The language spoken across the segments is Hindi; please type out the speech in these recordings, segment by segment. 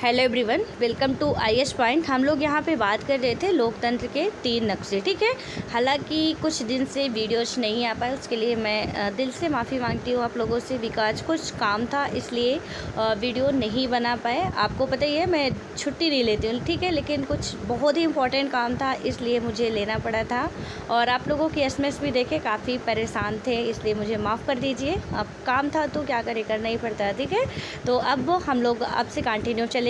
Hello everyone, welcome to IS point. हम लोग यहाँ पे बात कर रहे थे लोकतंत्र के 3 नक्शे। ठीक है, हालांकि कुछ दिन से वीडियोस नहीं आ पाए, उसके लिए मैं दिल से माफ़ी मांगती हूँ आप लोगों से, बिकॉज कुछ काम था इसलिए वीडियो नहीं बना पाए। आपको पता ही है मैं छुट्टी नहीं लेती हूँ, ठीक है, लेकिन कुछ बहुत ही इंपॉर्टेंट काम था इसलिए मुझे लेना पड़ा था। और आप लोगों की एसएमएस भी देखे, काफ़ी परेशान थे, इसलिए मुझे माफ़ कर दीजिए। अब काम था तो क्या करें, करना ही पड़ता है। ठीक है, तो अब हम लोग अब से कंटिन्यू चलेंगे।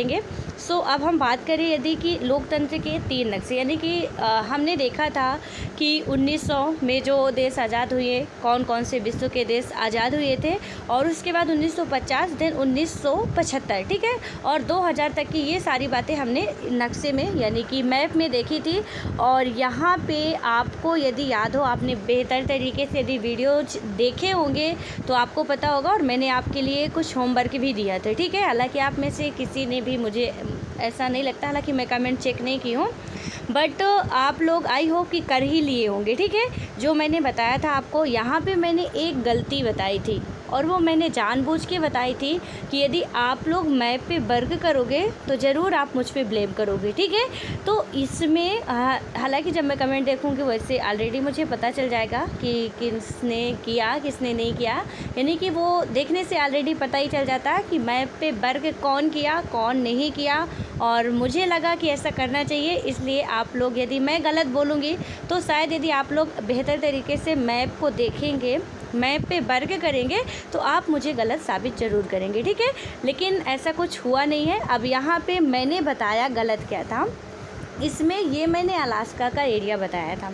सो अब हम बात करें यदि कि लोकतंत्र के 3 नक्शे, यानी कि हमने देखा था कि 1900 में जो देश आज़ाद हुए, कौन कौन से विश्व के देश आज़ाद हुए थे, और उसके बाद 1950, देन 1975, ठीक है, और 2000 तक की ये सारी बातें हमने नक्शे में यानी कि मैप में देखी थी। और यहाँ पे आपको यदि याद हो, आपने बेहतर तरीके से यदि वीडियो देखे होंगे तो आपको पता होगा, और मैंने आपके लिए कुछ होमवर्क भी दिया था। ठीक है, हालांकि आप में से किसी ने भी, मुझे ऐसा नहीं लगता, हालांकि मैं कमेंट चेक नहीं की हूँ, बट आप लोग आई होप कि कर ही लिए होंगे। ठीक है, जो मैंने बताया था आपको, यहाँ पे मैंने एक गलती बताई थी, और वो मैंने जानबूझ के बताई थी कि यदि आप लोग मैप पे वर्क करोगे तो ज़रूर आप मुझ पे ब्लेम करोगे। ठीक है, तो इसमें हालांकि जब मैं कमेंट देखूँगी वैसे ऑलरेडी मुझे पता चल जाएगा कि किसने किया किसने नहीं किया, यानी कि वो देखने से ऑलरेडी पता ही चल जाता है कि मैप पे वर्क कौन किया कौन नहीं किया। और मुझे लगा कि ऐसा करना चाहिए, इसलिए आप लोग, यदि मैं गलत बोलूँगी तो शायद यदि आप लोग बेहतर तरीके से मैप को देखेंगे, मैप पे वर्क करेंगे, तो आप मुझे गलत साबित ज़रूर करेंगे। ठीक है, लेकिन ऐसा कुछ हुआ नहीं है। अब यहाँ पे मैंने बताया गलत क्या था, इसमें ये मैंने अलास्का का एरिया बताया था।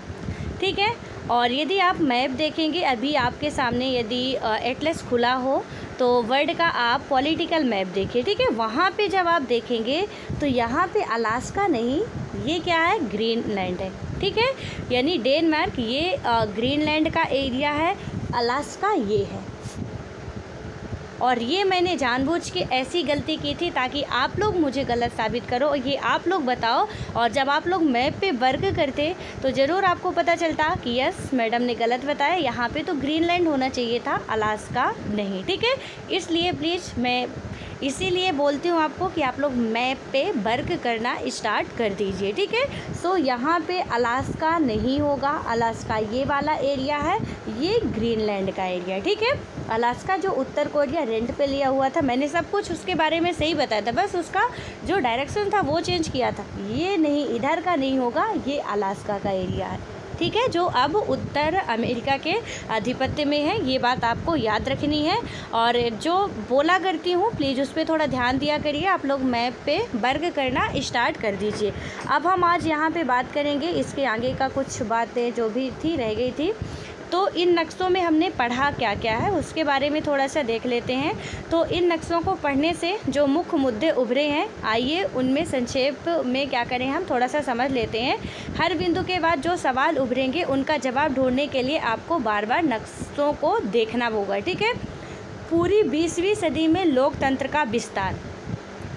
ठीक है, और यदि आप मैप देखेंगे, अभी आपके सामने यदि एटलस खुला हो तो वर्ल्ड का आप पॉलिटिकल मैप देखिए। ठीक है, वहाँ पे जब आप देखेंगे तो यहाँ पे अलास्का नहीं, ये क्या है, ग्रीनलैंड है। ठीक है, यानी डेनमार्क ये ग्रीनलैंड का एरिया है, अलास्का ये है। और ये मैंने जानबूझ के ऐसी गलती की थी ताकि आप लोग मुझे गलत साबित करो और ये आप लोग बताओ, और जब आप लोग मैप पे वर्क करते तो ज़रूर आपको पता चलता कि यस मैडम ने गलत बताया, यहाँ पे तो ग्रीनलैंड होना चाहिए था, अलास्का नहीं। ठीक है, इसलिए प्लीज़ मैं इसीलिए बोलती हूँ आपको कि आप लोग मैप पे वर्क करना स्टार्ट कर दीजिए। ठीक है, सो यहाँ पे अलास्का नहीं होगा, अलास्का ये वाला एरिया है, ये ग्रीनलैंड का एरिया। ठीक है, अलास्का जो उत्तर कोरिया रेंट पे लिया हुआ था, मैंने सब कुछ उसके बारे में सही बताया था, बस उसका जो डायरेक्शन था वो चेंज किया था। ये नहीं, इधर का नहीं होगा, ये अलास्का का एरिया है। ठीक है, जो अब उत्तर अमेरिका के आधिपत्य में है, ये बात आपको याद रखनी है। और जो बोला करती हूँ प्लीज़ उस पर थोड़ा ध्यान दिया करिए, आप लोग मैप पे वर्क करना स्टार्ट कर दीजिए। अब हम आज यहाँ पे बात करेंगे इसके आगे का, कुछ बातें जो भी थी रह गई थी, तो इन नक्शों में हमने पढ़ा क्या क्या है उसके बारे में थोड़ा सा देख लेते हैं। तो इन नक्शों को पढ़ने से जो मुख्य मुद्दे उभरे हैं, आइए उनमें संक्षेप में क्या करें, हम थोड़ा सा समझ लेते हैं। हर बिंदु के बाद जो सवाल उभरेंगे उनका जवाब ढूंढने के लिए आपको बार बार नक्शों को देखना होगा। ठीक है, पूरी 20वीं सदी में लोकतंत्र का विस्तार,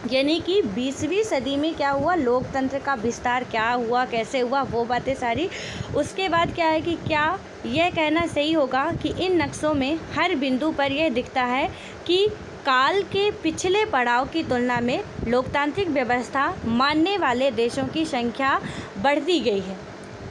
यानी कि 20वीं सदी में क्या हुआ, लोकतंत्र का विस्तार क्या हुआ, कैसे हुआ, वो बातें सारी। उसके बाद क्या है कि क्या यह कहना सही होगा कि इन नक्शों में हर बिंदु पर यह दिखता है कि काल के पिछले पड़ाव की तुलना में लोकतांत्रिक व्यवस्था मानने वाले देशों की संख्या बढ़ती गई है।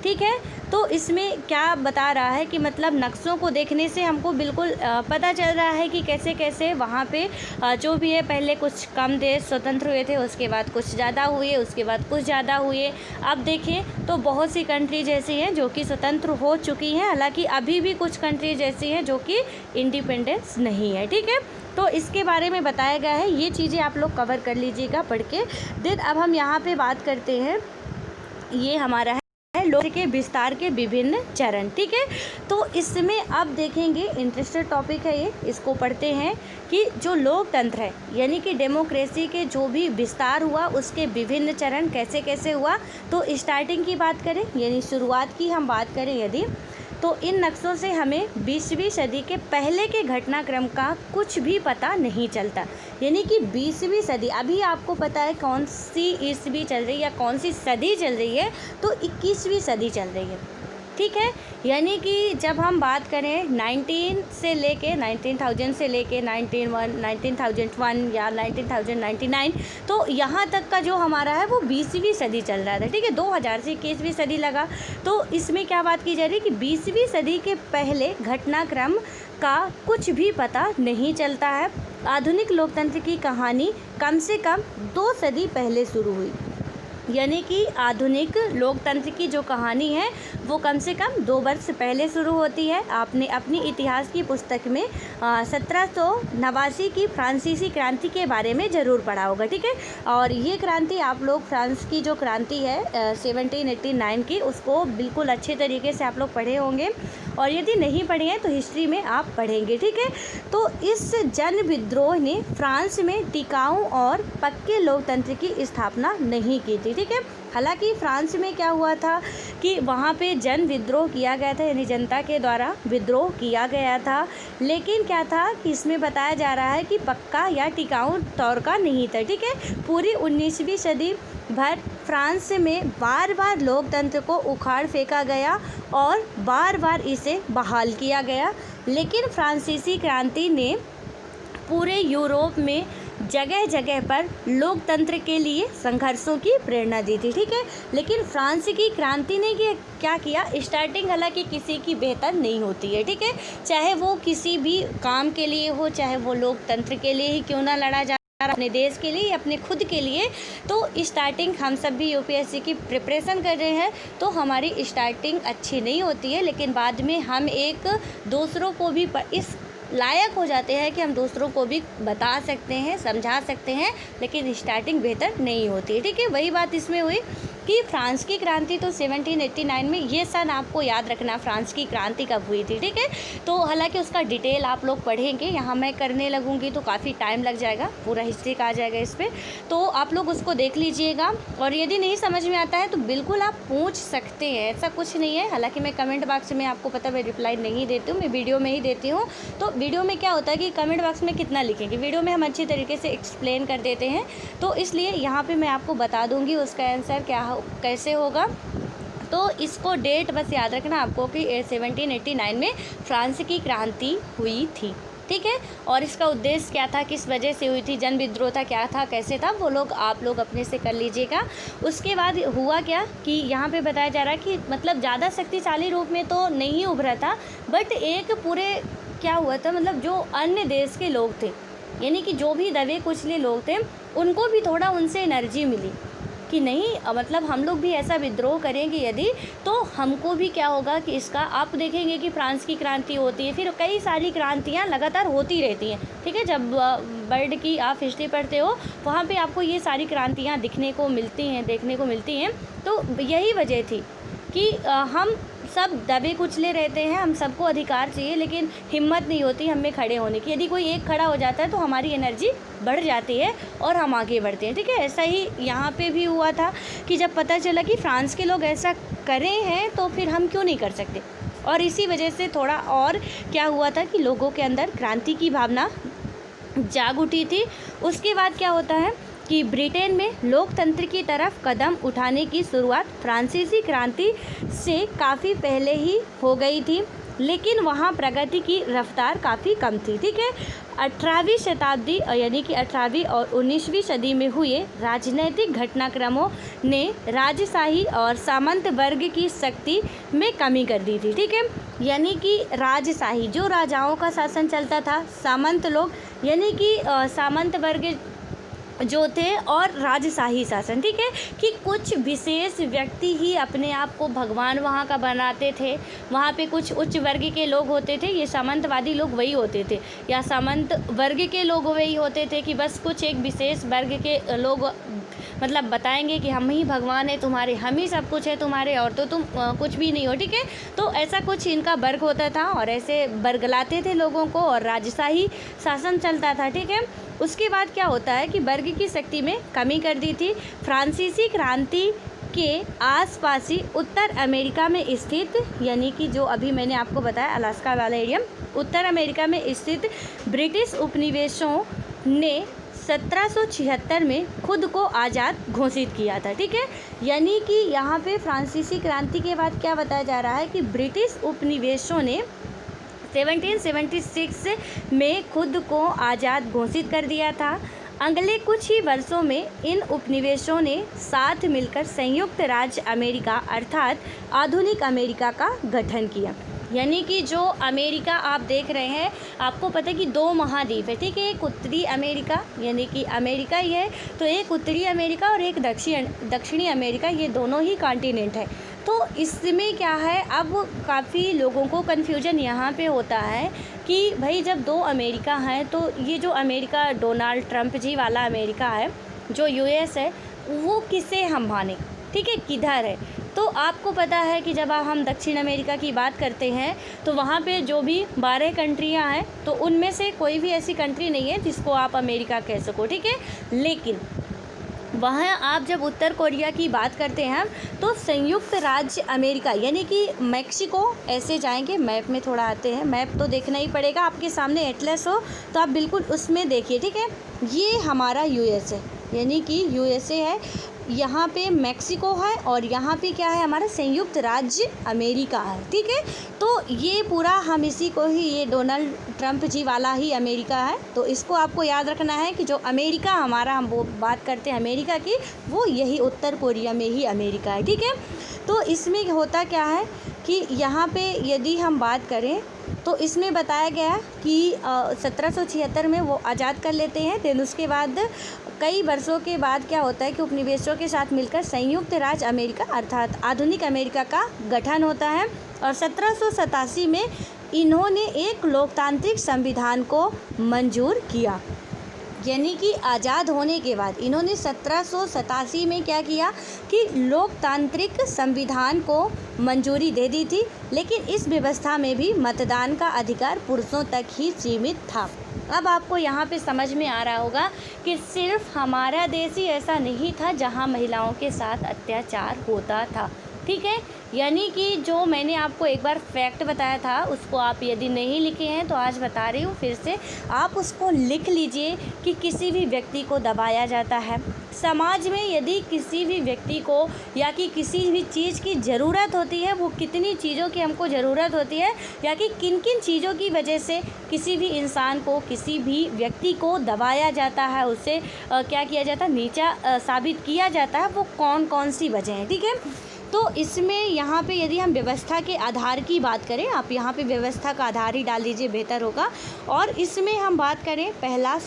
ठीक है, तो इसमें क्या बता रहा है कि मतलब नक्शों को देखने से हमको बिल्कुल पता चल रहा है कि कैसे कैसे वहाँ पे जो भी है, पहले कुछ कम देश स्वतंत्र हुए थे, उसके बाद कुछ ज़्यादा हुए, उसके बाद कुछ ज़्यादा हुए। अब देखें तो बहुत सी कंट्रीज ऐसी हैं जो कि स्वतंत्र हो चुकी हैं, हालांकि अभी भी कुछ कंट्रीज ऐसी हैं जो कि इंडिपेंडेंस नहीं है। ठीक है, तो इसके बारे में बताया गया है, ये चीज़ें आप लोग कवर कर लीजिएगा पढ़ के। देन अब हम यहाँ पर बात करते हैं, ये हमारा है लोकतंत्र के विस्तार के विभिन्न चरण। ठीक है, तो इसमें अब देखेंगे, इंटरेस्टेड टॉपिक है ये, इसको पढ़ते हैं कि जो लोकतंत्र है यानी कि डेमोक्रेसी के जो भी विस्तार हुआ उसके विभिन्न चरण कैसे कैसे हुआ। तो स्टार्टिंग की बात करें, यानी शुरुआत की हम बात करें यदि, तो इन नक्शों से हमें 20वीं सदी के पहले के घटनाक्रम का कुछ भी पता नहीं चलता। यानी कि 20वीं सदी, अभी आपको पता है कौन सी ईस्वी चल रही है या कौन सी सदी चल रही है, तो 21वीं सदी चल रही है। ठीक है। यानी कि जब हम बात करें 19 से लेके 19,000 से लेके 19,001 या 19,099, तो यहाँ तक का जो हमारा है वो 20वीं सदी चल रहा था, ठीक है। 2000 से 21वीं सदी लगा। तो इसमें क्या बात की जा रही है कि 20वीं सदी के पहले घटनाक्रम का कुछ भी पता नहीं चलता है। आधुनिक लोकतंत्र की कहानी कम से कम 2 सदी पहले शुरू हुई। यानी कि आधुनिक लोकतंत्र की जो कहानी है वो कम से कम 2 वर्ष पहले शुरू होती है। आपने अपनी इतिहास की पुस्तक में 1789 की फ्रांसीसी क्रांति के बारे में ज़रूर पढ़ा होगा, ठीक है। और ये क्रांति आप लोग फ्रांस की जो क्रांति है 1789 की, उसको बिल्कुल अच्छे तरीके से आप लोग पढ़े होंगे, और यदि नहीं पढ़े हैं तो हिस्ट्री में आप पढ़ेंगे, ठीक है। तो इस जन विद्रोह ने फ्रांस में टिकाऊ और पक्के लोकतंत्र की स्थापना नहीं की थी, ठीक है। हालांकि फ्रांस में क्या हुआ था कि वहाँ पे जन विद्रोह किया गया था, यानी जनता के द्वारा विद्रोह किया गया था, लेकिन क्या था कि इसमें बताया जा रहा है कि पक्का या टिकाऊ तौर का नहीं था, ठीक है। पूरी 19वीं सदी भर फ्रांस में बार बार लोकतंत्र को उखाड़ फेंका गया और बार बार इसे बहाल किया गया, लेकिन फ्रांसीसी क्रांति ने पूरे यूरोप में जगह जगह पर लोकतंत्र के लिए संघर्षों की प्रेरणा दी थी, ठीक है। लेकिन फ्रांस की क्रांति ने क्या किया, स्टार्टिंग हालांकि किसी की बेहतर नहीं होती है, ठीक है। चाहे वो किसी भी काम के लिए हो, चाहे वो लोकतंत्र के लिए ही क्यों ना लड़ा जाए, अपने देश के लिए, अपने खुद के लिए। तो स्टार्टिंग हम सब भी यूपीएससी की प्रिपरेशन कर रहे हैं तो हमारी स्टार्टिंग अच्छी नहीं होती है, लेकिन बाद में हम एक दूसरों को भी इस लायक हो जाते हैं कि हम दूसरों को भी बता सकते हैं, समझा सकते हैं, लेकिन स्टार्टिंग बेहतर नहीं होती है, ठीक है। वही बात इसमें हुई कि फ्रांस की क्रांति तो 1789 में, ये सन आपको याद रखना, फ्रांस की क्रांति कब हुई थी, ठीक है। तो हालांकि उसका डिटेल आप लोग पढ़ेंगे, यहाँ मैं करने लगूँगी तो काफ़ी टाइम लग जाएगा, पूरा हिस्ट्री का आ जाएगा इस पर, तो आप लोग उसको देख लीजिएगा। और यदि नहीं समझ में आता है तो बिल्कुल आप पूछ सकते हैं, ऐसा कुछ नहीं है। हालाँकि मैं कमेंट बॉक्स में, आपको पता मैं रिप्लाई नहीं देती हूँ, मैं वीडियो में ही देती हूँ। तो वीडियो में क्या होता है कि कमेंट बॉक्स में कितना लिखेंगे, वीडियो में हम अच्छी तरीके से एक्सप्लेन कर देते हैं, तो इसलिए यहाँ पे मैं आपको बता दूँगी उसका आंसर कैसे होगा। तो इसको डेट बस याद रखना आपको कि 1789 में फ्रांस की क्रांति हुई थी, ठीक है। और इसका उद्देश्य क्या था, किस वजह से हुई थी, जन विद्रोह था, क्या था, कैसे था, वो लोग आप लोग अपने से कर लीजिएगा। उसके बाद हुआ क्या कि यहाँ पे बताया जा रहा है कि मतलब ज़्यादा शक्तिशाली रूप में तो नहीं उभरा था, बट एक पूरे क्या हुआ था, मतलब जो अन्य देश के लोग थे, यानी कि जो भी दबे कुचले लोग थे, उनको भी थोड़ा उनसे एनर्जी मिली कि नहीं, मतलब हम लोग भी ऐसा विद्रोह करेंगे यदि, तो हमको भी क्या होगा कि इसका, आप देखेंगे कि फ्रांस की क्रांति होती है, फिर कई सारी क्रांतियां लगातार होती रहती हैं, ठीक है। जब वर्ल्ड की आप हिस्ट्री पढ़ते हो वहाँ पे आपको ये सारी क्रांतियां दिखने को मिलती हैं, देखने को मिलती हैं। तो यही वजह थी कि हम सब दबे कुचले रहते हैं, हम सबको अधिकार चाहिए, लेकिन हिम्मत नहीं होती हम में खड़े होने की। यदि कोई एक खड़ा हो जाता है तो हमारी एनर्जी बढ़ जाती है और हम आगे बढ़ते हैं, ठीक है। ऐसा ही यहाँ पे भी हुआ था कि जब पता चला कि फ्रांस के लोग ऐसा करे हैं तो फिर हम क्यों नहीं कर सकते, और इसी वजह से थोड़ा और क्या हुआ था कि लोगों के अंदर क्रांति की भावना जाग उठी थी। उसके बाद क्या होता है कि ब्रिटेन में लोकतंत्र की तरफ कदम उठाने की शुरुआत फ्रांसीसी क्रांति से काफ़ी पहले ही हो गई थी, लेकिन वहाँ प्रगति की रफ्तार काफ़ी कम थी, ठीक है। 18वीं शताब्दी यानी कि 18वीं और 19वीं सदी में हुए राजनीतिक घटनाक्रमों ने राजशाही और सामंत वर्ग की शक्ति में कमी कर दी थी, ठीक है। यानी कि राजशाही, जो राजाओं का शासन चलता था, सामंत लोग यानी कि सामंत वर्ग जो थे, और राजशाही शासन, ठीक है, कि कुछ विशेष व्यक्ति ही अपने आप को भगवान वहाँ का बनाते थे। वहाँ पे कुछ उच्च वर्ग के लोग होते थे, ये सामंतवादी लोग वही होते थे, या सामंत वर्ग के लोग वही होते थे कि बस कुछ एक विशेष वर्ग के लोग मतलब बताएंगे कि हम ही भगवान है तुम्हारे, हम ही सब कुछ है तुम्हारे, और तो तुम कुछ भी नहीं हो, ठीक है। तो ऐसा कुछ इनका वर्ग होता था और ऐसे बरगलाते थे लोगों को, और राजशाही शासन चलता था, ठीक है। उसके बाद क्या होता है कि वर्ग की शक्ति में कमी कर दी थी। फ्रांसीसी क्रांति के आसपास ही उत्तर अमेरिका में स्थित, यानी कि जो अभी मैंने आपको बताया अलास्का वाला एरिया, उत्तर अमेरिका में स्थित ब्रिटिश उपनिवेशों ने 1776 में खुद को आज़ाद घोषित किया था। ठीक है, यानी कि यहाँ पे फ्रांसीसी क्रांति के बाद क्या बताया जा रहा है कि ब्रिटिश उपनिवेशों ने 1776 में खुद को आज़ाद घोषित कर दिया था। अगले कुछ ही वर्षों में इन उपनिवेशों ने साथ मिलकर संयुक्त राज्य अमेरिका अर्थात आधुनिक अमेरिका का गठन किया। यानी कि जो अमेरिका आप देख रहे हैं, आपको पता है कि 2 महाद्वीप है। ठीक है, एक उत्तरी अमेरिका यानी कि अमेरिका ही है, तो एक उत्तरी अमेरिका और एक दक्षिणी अमेरिका, ये दोनों ही कॉन्टिनेंट है। तो इसमें क्या है, अब काफ़ी लोगों को कन्फ्यूजन यहाँ पे होता है कि भाई जब 2 अमेरिका हैं तो ये जो अमेरिका डोनाल्ड ट्रंप जी वाला अमेरिका है, जो यूएस है, वो किसे हम माने, ठीक है, किधर है। तो आपको पता है कि जब हम दक्षिण अमेरिका की बात करते हैं तो वहाँ पे जो भी 12 कंट्रियाँ हैं, तो उनमें से कोई भी ऐसी कंट्री नहीं है जिसको आप अमेरिका कह सको। ठीक है, लेकिन वहाँ आप जब उत्तर कोरिया की बात करते हैं तो संयुक्त राज्य अमेरिका यानी कि मैक्सिको, ऐसे जाएंगे, मैप में थोड़ा आते हैं, मैप तो देखना ही पड़ेगा, आपके सामने एटलस हो तो आप बिल्कुल उसमें देखिए। ठीक है, ये हमारा यूएस है, यानी कि यूएसए है, यहाँ पे मैक्सिको है और यहाँ पे क्या है, हमारा संयुक्त राज्य अमेरिका है। ठीक है, तो ये पूरा हम इसी को ही, ये डोनाल्ड ट्रंप जी वाला ही अमेरिका है। तो इसको आपको याद रखना है कि जो अमेरिका हमारा, हम वो बात करते हैं अमेरिका की, वो यही उत्तर कोरिया में ही अमेरिका है। ठीक है, तो इसमें होता क्या है कि यहाँ पे यदि हम बात करें तो इसमें बताया गया कि 1776 में वो आज़ाद कर लेते हैं। फिर उसके बाद कई वर्षों के बाद क्या होता है कि उपनिवेशों के साथ मिलकर संयुक्त राज्य अमेरिका अर्थात आधुनिक अमेरिका का गठन होता है और 1787 में इन्होंने एक लोकतांत्रिक संविधान को मंजूर किया। यानी कि आज़ाद होने के बाद इन्होंने 1787 में क्या किया कि लोकतांत्रिक संविधान को मंजूरी दे दी थी, लेकिन इस व्यवस्था में भी मतदान का अधिकार पुरुषों तक ही सीमित था। अब आपको यहाँ पे समझ में आ रहा होगा कि सिर्फ हमारा देश ही ऐसा नहीं था जहाँ महिलाओं के साथ अत्याचार होता था। ठीक है, यानी कि जो मैंने आपको एक बार फैक्ट बताया था उसको आप यदि नहीं लिखे हैं तो आज बता रही हूँ फिर से, आप उसको लिख लीजिए कि किसी भी व्यक्ति को दबाया जाता है। समाज में यदि किसी भी व्यक्ति को या कि किसी भी चीज़ की ज़रूरत होती है, वो कितनी चीज़ों की हमको ज़रूरत होती है या कि किन किन चीज़ों की वजह से किसी भी इंसान को, किसी भी व्यक्ति को दबाया जाता है, उससे क्या किया जाता है, नीचा साबित किया जाता है, वो कौन कौन सी वजह हैं। ठीक है, तो इसमें यहाँ पे यदि हम व्यवस्था के आधार की बात करें, आप यहाँ पे व्यवस्था का आधार ही डाल दीजिए, बेहतर होगा। और इसमें हम बात करें पहला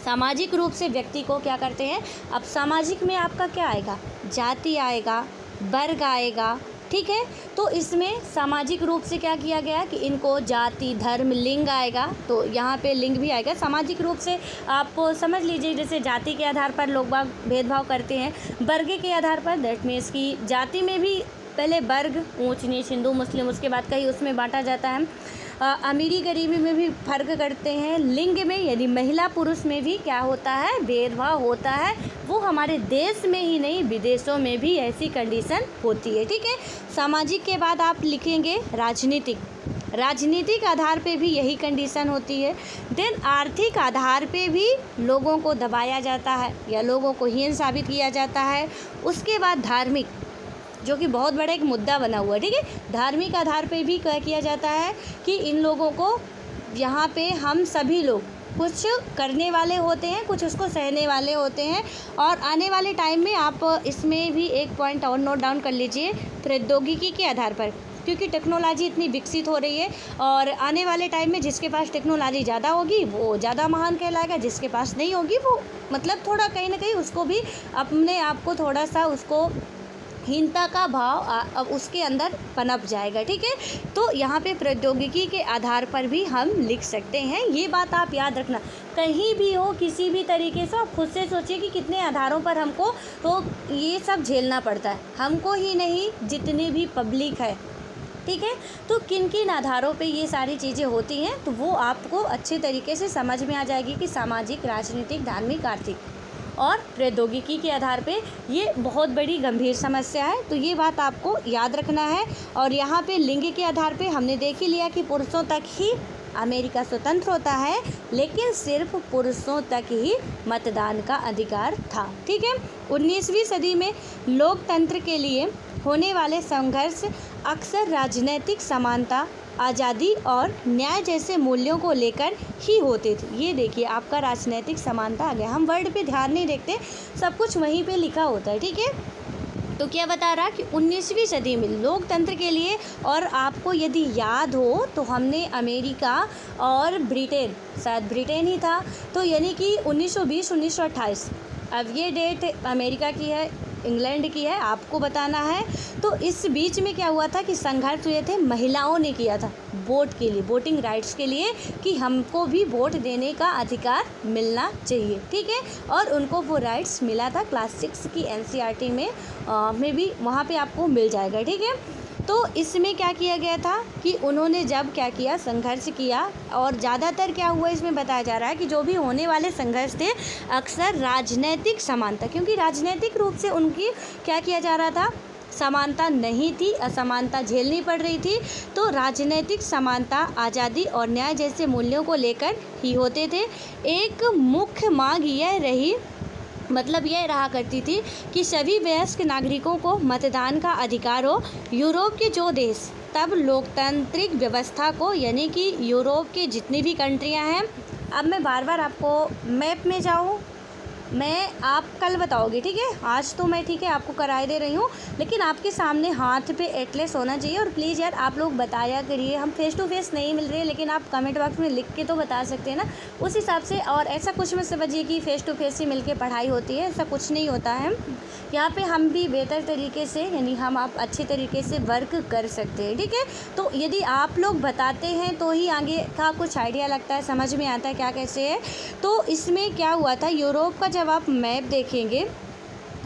सामाजिक रूप से व्यक्ति को क्या करते हैं। अब सामाजिक में आपका क्या आएगा, जाति आएगा, वर्ग आएगा। ठीक है, तो इसमें सामाजिक रूप से क्या किया गया कि इनको जाति, धर्म, लिंग आएगा, तो यहाँ पे लिंग भी आएगा। सामाजिक रूप से आप समझ लीजिए जैसे जाति के आधार पर लोग बाग भेदभाव करते हैं, वर्ग के आधार पर, दैट मीन्स कि जाति में भी पहले वर्ग, ऊंच नीच, हिंदू मुस्लिम, उसके बाद कहीं उसमें बांटा जाता है। अमीरी गरीबी में भी फर्क करते हैं। लिंग में यानी महिला पुरुष में भी क्या होता है, भेदभाव होता है। वो हमारे देश में ही नहीं, विदेशों में भी ऐसी कंडीशन होती है। ठीक है, सामाजिक के बाद आप लिखेंगे राजनीतिक आधार पे भी यही कंडीशन होती है। देन आर्थिक आधार पे भी लोगों को दबाया जाता है या लोगों को हीन साबित किया जाता है। उसके बाद धार्मिक, जो कि बहुत बड़ा एक मुद्दा बना हुआ है। ठीक है, धार्मिक आधार पे भी क्या किया जाता है कि इन लोगों को, यहाँ पे हम सभी लोग कुछ करने वाले होते हैं, कुछ उसको सहने वाले होते हैं। और आने वाले टाइम में आप इसमें भी एक पॉइंट और नोट डाउन कर लीजिए, प्रौद्योगिकी के आधार पर, क्योंकि टेक्नोलॉजी इतनी विकसित हो रही है और आने वाले टाइम में जिसके पास टेक्नोलॉजी ज़्यादा होगी वो ज़्यादा महान कहलाएगा, जिसके पास नहीं होगी वो मतलब थोड़ा कहीं ना कहीं उसको भी अपने आप को थोड़ा सा उसको हीनता का भाव अब उसके अंदर पनप जाएगा। ठीक है, तो यहाँ पे प्रौद्योगिकी के आधार पर भी हम लिख सकते हैं। ये बात आप याद रखना, कहीं भी हो किसी भी तरीके से आप खुद से सोचिए कि कितने आधारों पर हमको तो ये सब झेलना पड़ता है, हमको ही नहीं जितनी भी पब्लिक है। ठीक है, तो किन किन आधारों पे ये सारी चीज़ें होती हैं तो वो आपको अच्छे तरीके से समझ में आ जाएगी कि सामाजिक, राजनीतिक, धार्मिक, आर्थिक और प्रौद्योगिकी के आधार पे ये बहुत बड़ी गंभीर समस्या है। तो ये बात आपको याद रखना है। और यहाँ पे लिंग के आधार पे हमने देख ही लिया कि पुरुषों तक ही अमेरिका स्वतंत्र होता है, लेकिन सिर्फ पुरुषों तक ही मतदान का अधिकार था। ठीक है। 19वीं सदी में लोकतंत्र के लिए होने वाले संघर्ष अक्सर राजनीतिक समानता, आज़ादी और न्याय जैसे मूल्यों को लेकर ही होते थे। ये देखिए, आपका राजनीतिक समानता आ गया। हम वर्ड पे ध्यान नहीं देते, सब कुछ वहीं पे लिखा होता है। ठीक है। तो क्या बता रहा कि 19वीं सदी में लोकतंत्र के लिए, और आपको यदि याद हो तो हमने अमेरिका और ब्रिटेन, शायद ब्रिटेन ही था, तो यानी कि 1920 1928, अब ये डेट अमेरिका की है, इंग्लैंड की है, आपको बताना है। तो इस बीच में क्या हुआ था कि संघर्ष हुए थे, महिलाओं ने किया था वोट के लिए, वोटिंग राइट्स के लिए, कि हमको भी वोट देने का अधिकार मिलना चाहिए। ठीक है। और उनको वो राइट्स मिला था। क्लास 6 की NCERT में भी वहाँ पे आपको मिल जाएगा। ठीक है। तो इसमें क्या किया गया था कि उन्होंने जब क्या किया, संघर्ष किया, और ज़्यादातर क्या हुआ इसमें बताया जा रहा है कि जो भी होने वाले संघर्ष थे अक्सर राजनीतिक समानता, क्योंकि राजनीतिक रूप से उनकी क्या किया जा रहा था, समानता नहीं थी, असमानता झेलनी पड़ रही थी। तो राजनीतिक समानता, आज़ादी और न्याय जैसे मूल्यों को लेकर ही होते थे। एक मुख्य मांग यह रही, मतलब यह रहा करती थी कि सभी वयस्क नागरिकों को मतदान का अधिकार हो। यूरोप के जो देश तब लोकतांत्रिक व्यवस्था को, यानी कि यूरोप के जितनी भी कंट्रियां हैं, अब मैं बार बार आपको मैप में जाऊं, मैं आप कल बताओगे। ठीक है। आज तो मैं ठीक है आपको कराए दे रही हूँ, लेकिन आपके सामने हाथ पे एटलस होना चाहिए। और प्लीज़ यार आप लोग बताया करिए, हम फेस टू फेस नहीं मिल रहे, लेकिन आप कमेंट बॉक्स में लिख के तो बता सकते हैं ना, उस हिसाब से। और ऐसा कुछ मत समझिए कि फ़ेस टू फेस ही मिल के पढ़ाई होती है, ऐसा कुछ नहीं होता है। यहाँ पे हम भी बेहतर तरीके से, यानी हम आप अच्छे तरीके से वर्क कर सकते हैं। ठीक है। तो यदि आप लोग बताते हैं तो ही आगे का कुछ आइडिया लगता है, समझ में आता है क्या कैसे है। तो इसमें क्या हुआ था, यूरोप का जब आप मैप देखेंगे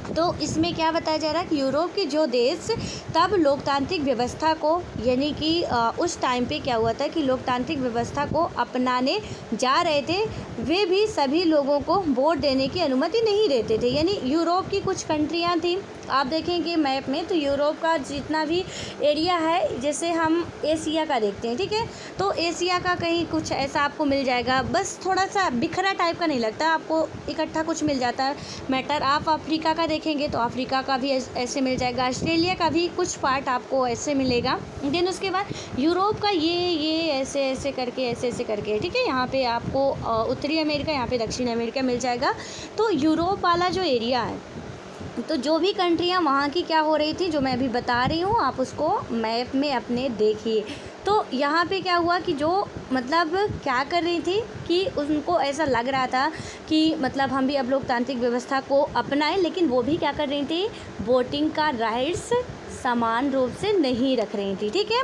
तो इसमें क्या बताया जा रहा है कि यूरोप के जो देश तब लोकतांत्रिक व्यवस्था को, यानी कि उस टाइम पे क्या हुआ था कि लोकतांत्रिक व्यवस्था को अपनाने जा रहे थे, वे भी सभी लोगों को वोट देने की अनुमति नहीं देते थे। यानी यूरोप की कुछ कंट्रियां थी, आप देखेंगे मैप में, तो यूरोप का जितना भी एरिया है, जैसे हम एशिया का देखते हैं। ठीक है। तो एशिया का कहीं कुछ ऐसा आपको मिल जाएगा, बस थोड़ा सा बिखरा टाइप का नहीं लगता, आपको इकट्ठा कुछ मिल जाता है मैटर। आप अफ्रीका का देखेंगे तो अफ्रीका का भी ऐसे मिल जाएगा, ऑस्ट्रेलिया का भी कुछ पार्ट आपको ऐसे मिलेगा। देन उसके बाद यूरोप का ये ऐसे ऐसे करके, ठीक है। यहाँ पे आपको उत्तरी अमेरिका, यहाँ पे दक्षिण अमेरिका मिल जाएगा। तो यूरोप वाला जो एरिया है, तो जो भी कंट्रियाँ वहाँ की क्या हो रही थी, जो मैं अभी बता रही हूँ, आप उसको मैप में अपने देखिए। तो यहाँ पे क्या हुआ कि जो मतलब क्या कर रही थी कि उनको ऐसा लग रहा था कि मतलब हम भी अब लोकतांत्रिक व्यवस्था को अपनाएं, लेकिन वो भी क्या कर रही थी, वोटिंग का राइट्स समान रूप से नहीं रख रही थी। ठीक है।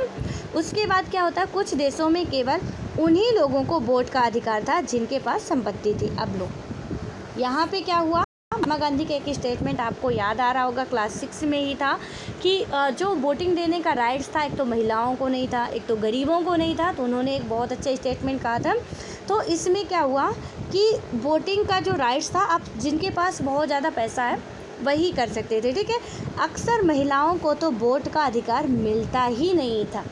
उसके बाद क्या होता है, कुछ देशों में केवल उन्हीं लोगों को वोट का अधिकार था जिनके पास संपत्ति थी। अब लोग यहाँ पे क्या हुआ, महात्मा गांधी का एक स्टेटमेंट आपको याद आ रहा होगा, क्लास 6 में ही था, कि जो वोटिंग देने का राइट्स था, एक तो महिलाओं को नहीं था, एक तो गरीबों को नहीं था। तो उन्होंने एक बहुत अच्छा स्टेटमेंट कहा था। तो इसमें क्या हुआ कि वोटिंग का जो राइट्स था, अब जिनके पास बहुत ज़्यादा पैसा है वही कर सकते थे। ठीक है। अक्सर महिलाओं को तो वोट का अधिकार मिलता ही नहीं था,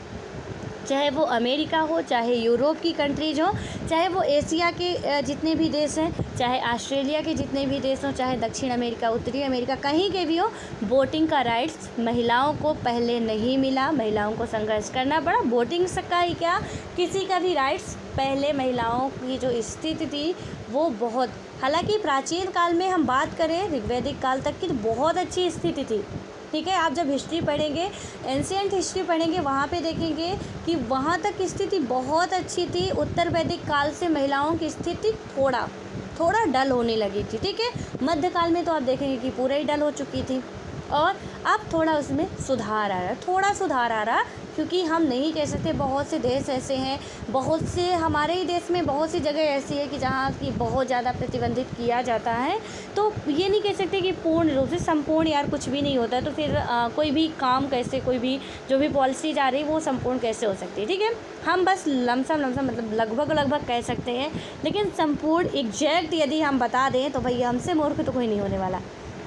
चाहे वो अमेरिका हो, चाहे यूरोप की कंट्रीज हो, चाहे वो एशिया के जितने भी देश हैं, चाहे ऑस्ट्रेलिया के जितने भी देश हों, चाहे दक्षिण अमेरिका, उत्तरी अमेरिका, कहीं के भी हो, वोटिंग का राइट्स महिलाओं को पहले नहीं मिला। महिलाओं को संघर्ष करना पड़ा। वोटिंग का ही क्या, किसी का भी राइट्स, पहले महिलाओं की जो स्थिति थी वो बहुत, हालांकि प्राचीन काल में हम बात करें ऋग्वैदिक काल तक की, तो बहुत अच्छी स्थिति थी। ठीक है। आप जब हिस्ट्री पढ़ेंगे, एंशिएंट हिस्ट्री पढ़ेंगे, वहाँ पे देखेंगे कि वहाँ तक स्थिति बहुत अच्छी थी। उत्तर वैदिक काल से महिलाओं की स्थिति थोड़ा डल होने लगी थी। ठीक है। मध्यकाल में तो आप देखेंगे कि पूरा ही डल हो चुकी थी, और अब थोड़ा उसमें सुधार आ रहा है, थोड़ा सुधार आ रहा, क्योंकि हम नहीं कह सकते, बहुत से देश ऐसे हैं, बहुत से हमारे ही देश में बहुत सी जगह ऐसी है कि जहाँ की बहुत ज़्यादा प्रतिबंधित किया जाता है। तो ये नहीं कह सकते कि पूर्ण रूप से, संपूर्ण यार कुछ भी नहीं होता, तो फिर कोई भी काम कैसे, कोई भी जो भी पॉलिसी जा रही है वो संपूर्ण कैसे हो सकती है। ठीक है। हम बस लमसम मतलब लगभग कह सकते हैं, लेकिन संपूर्ण एग्जैक्ट यदि हम बता दें तो भैया हमसे मूर्ख तो कोई नहीं होने वाला,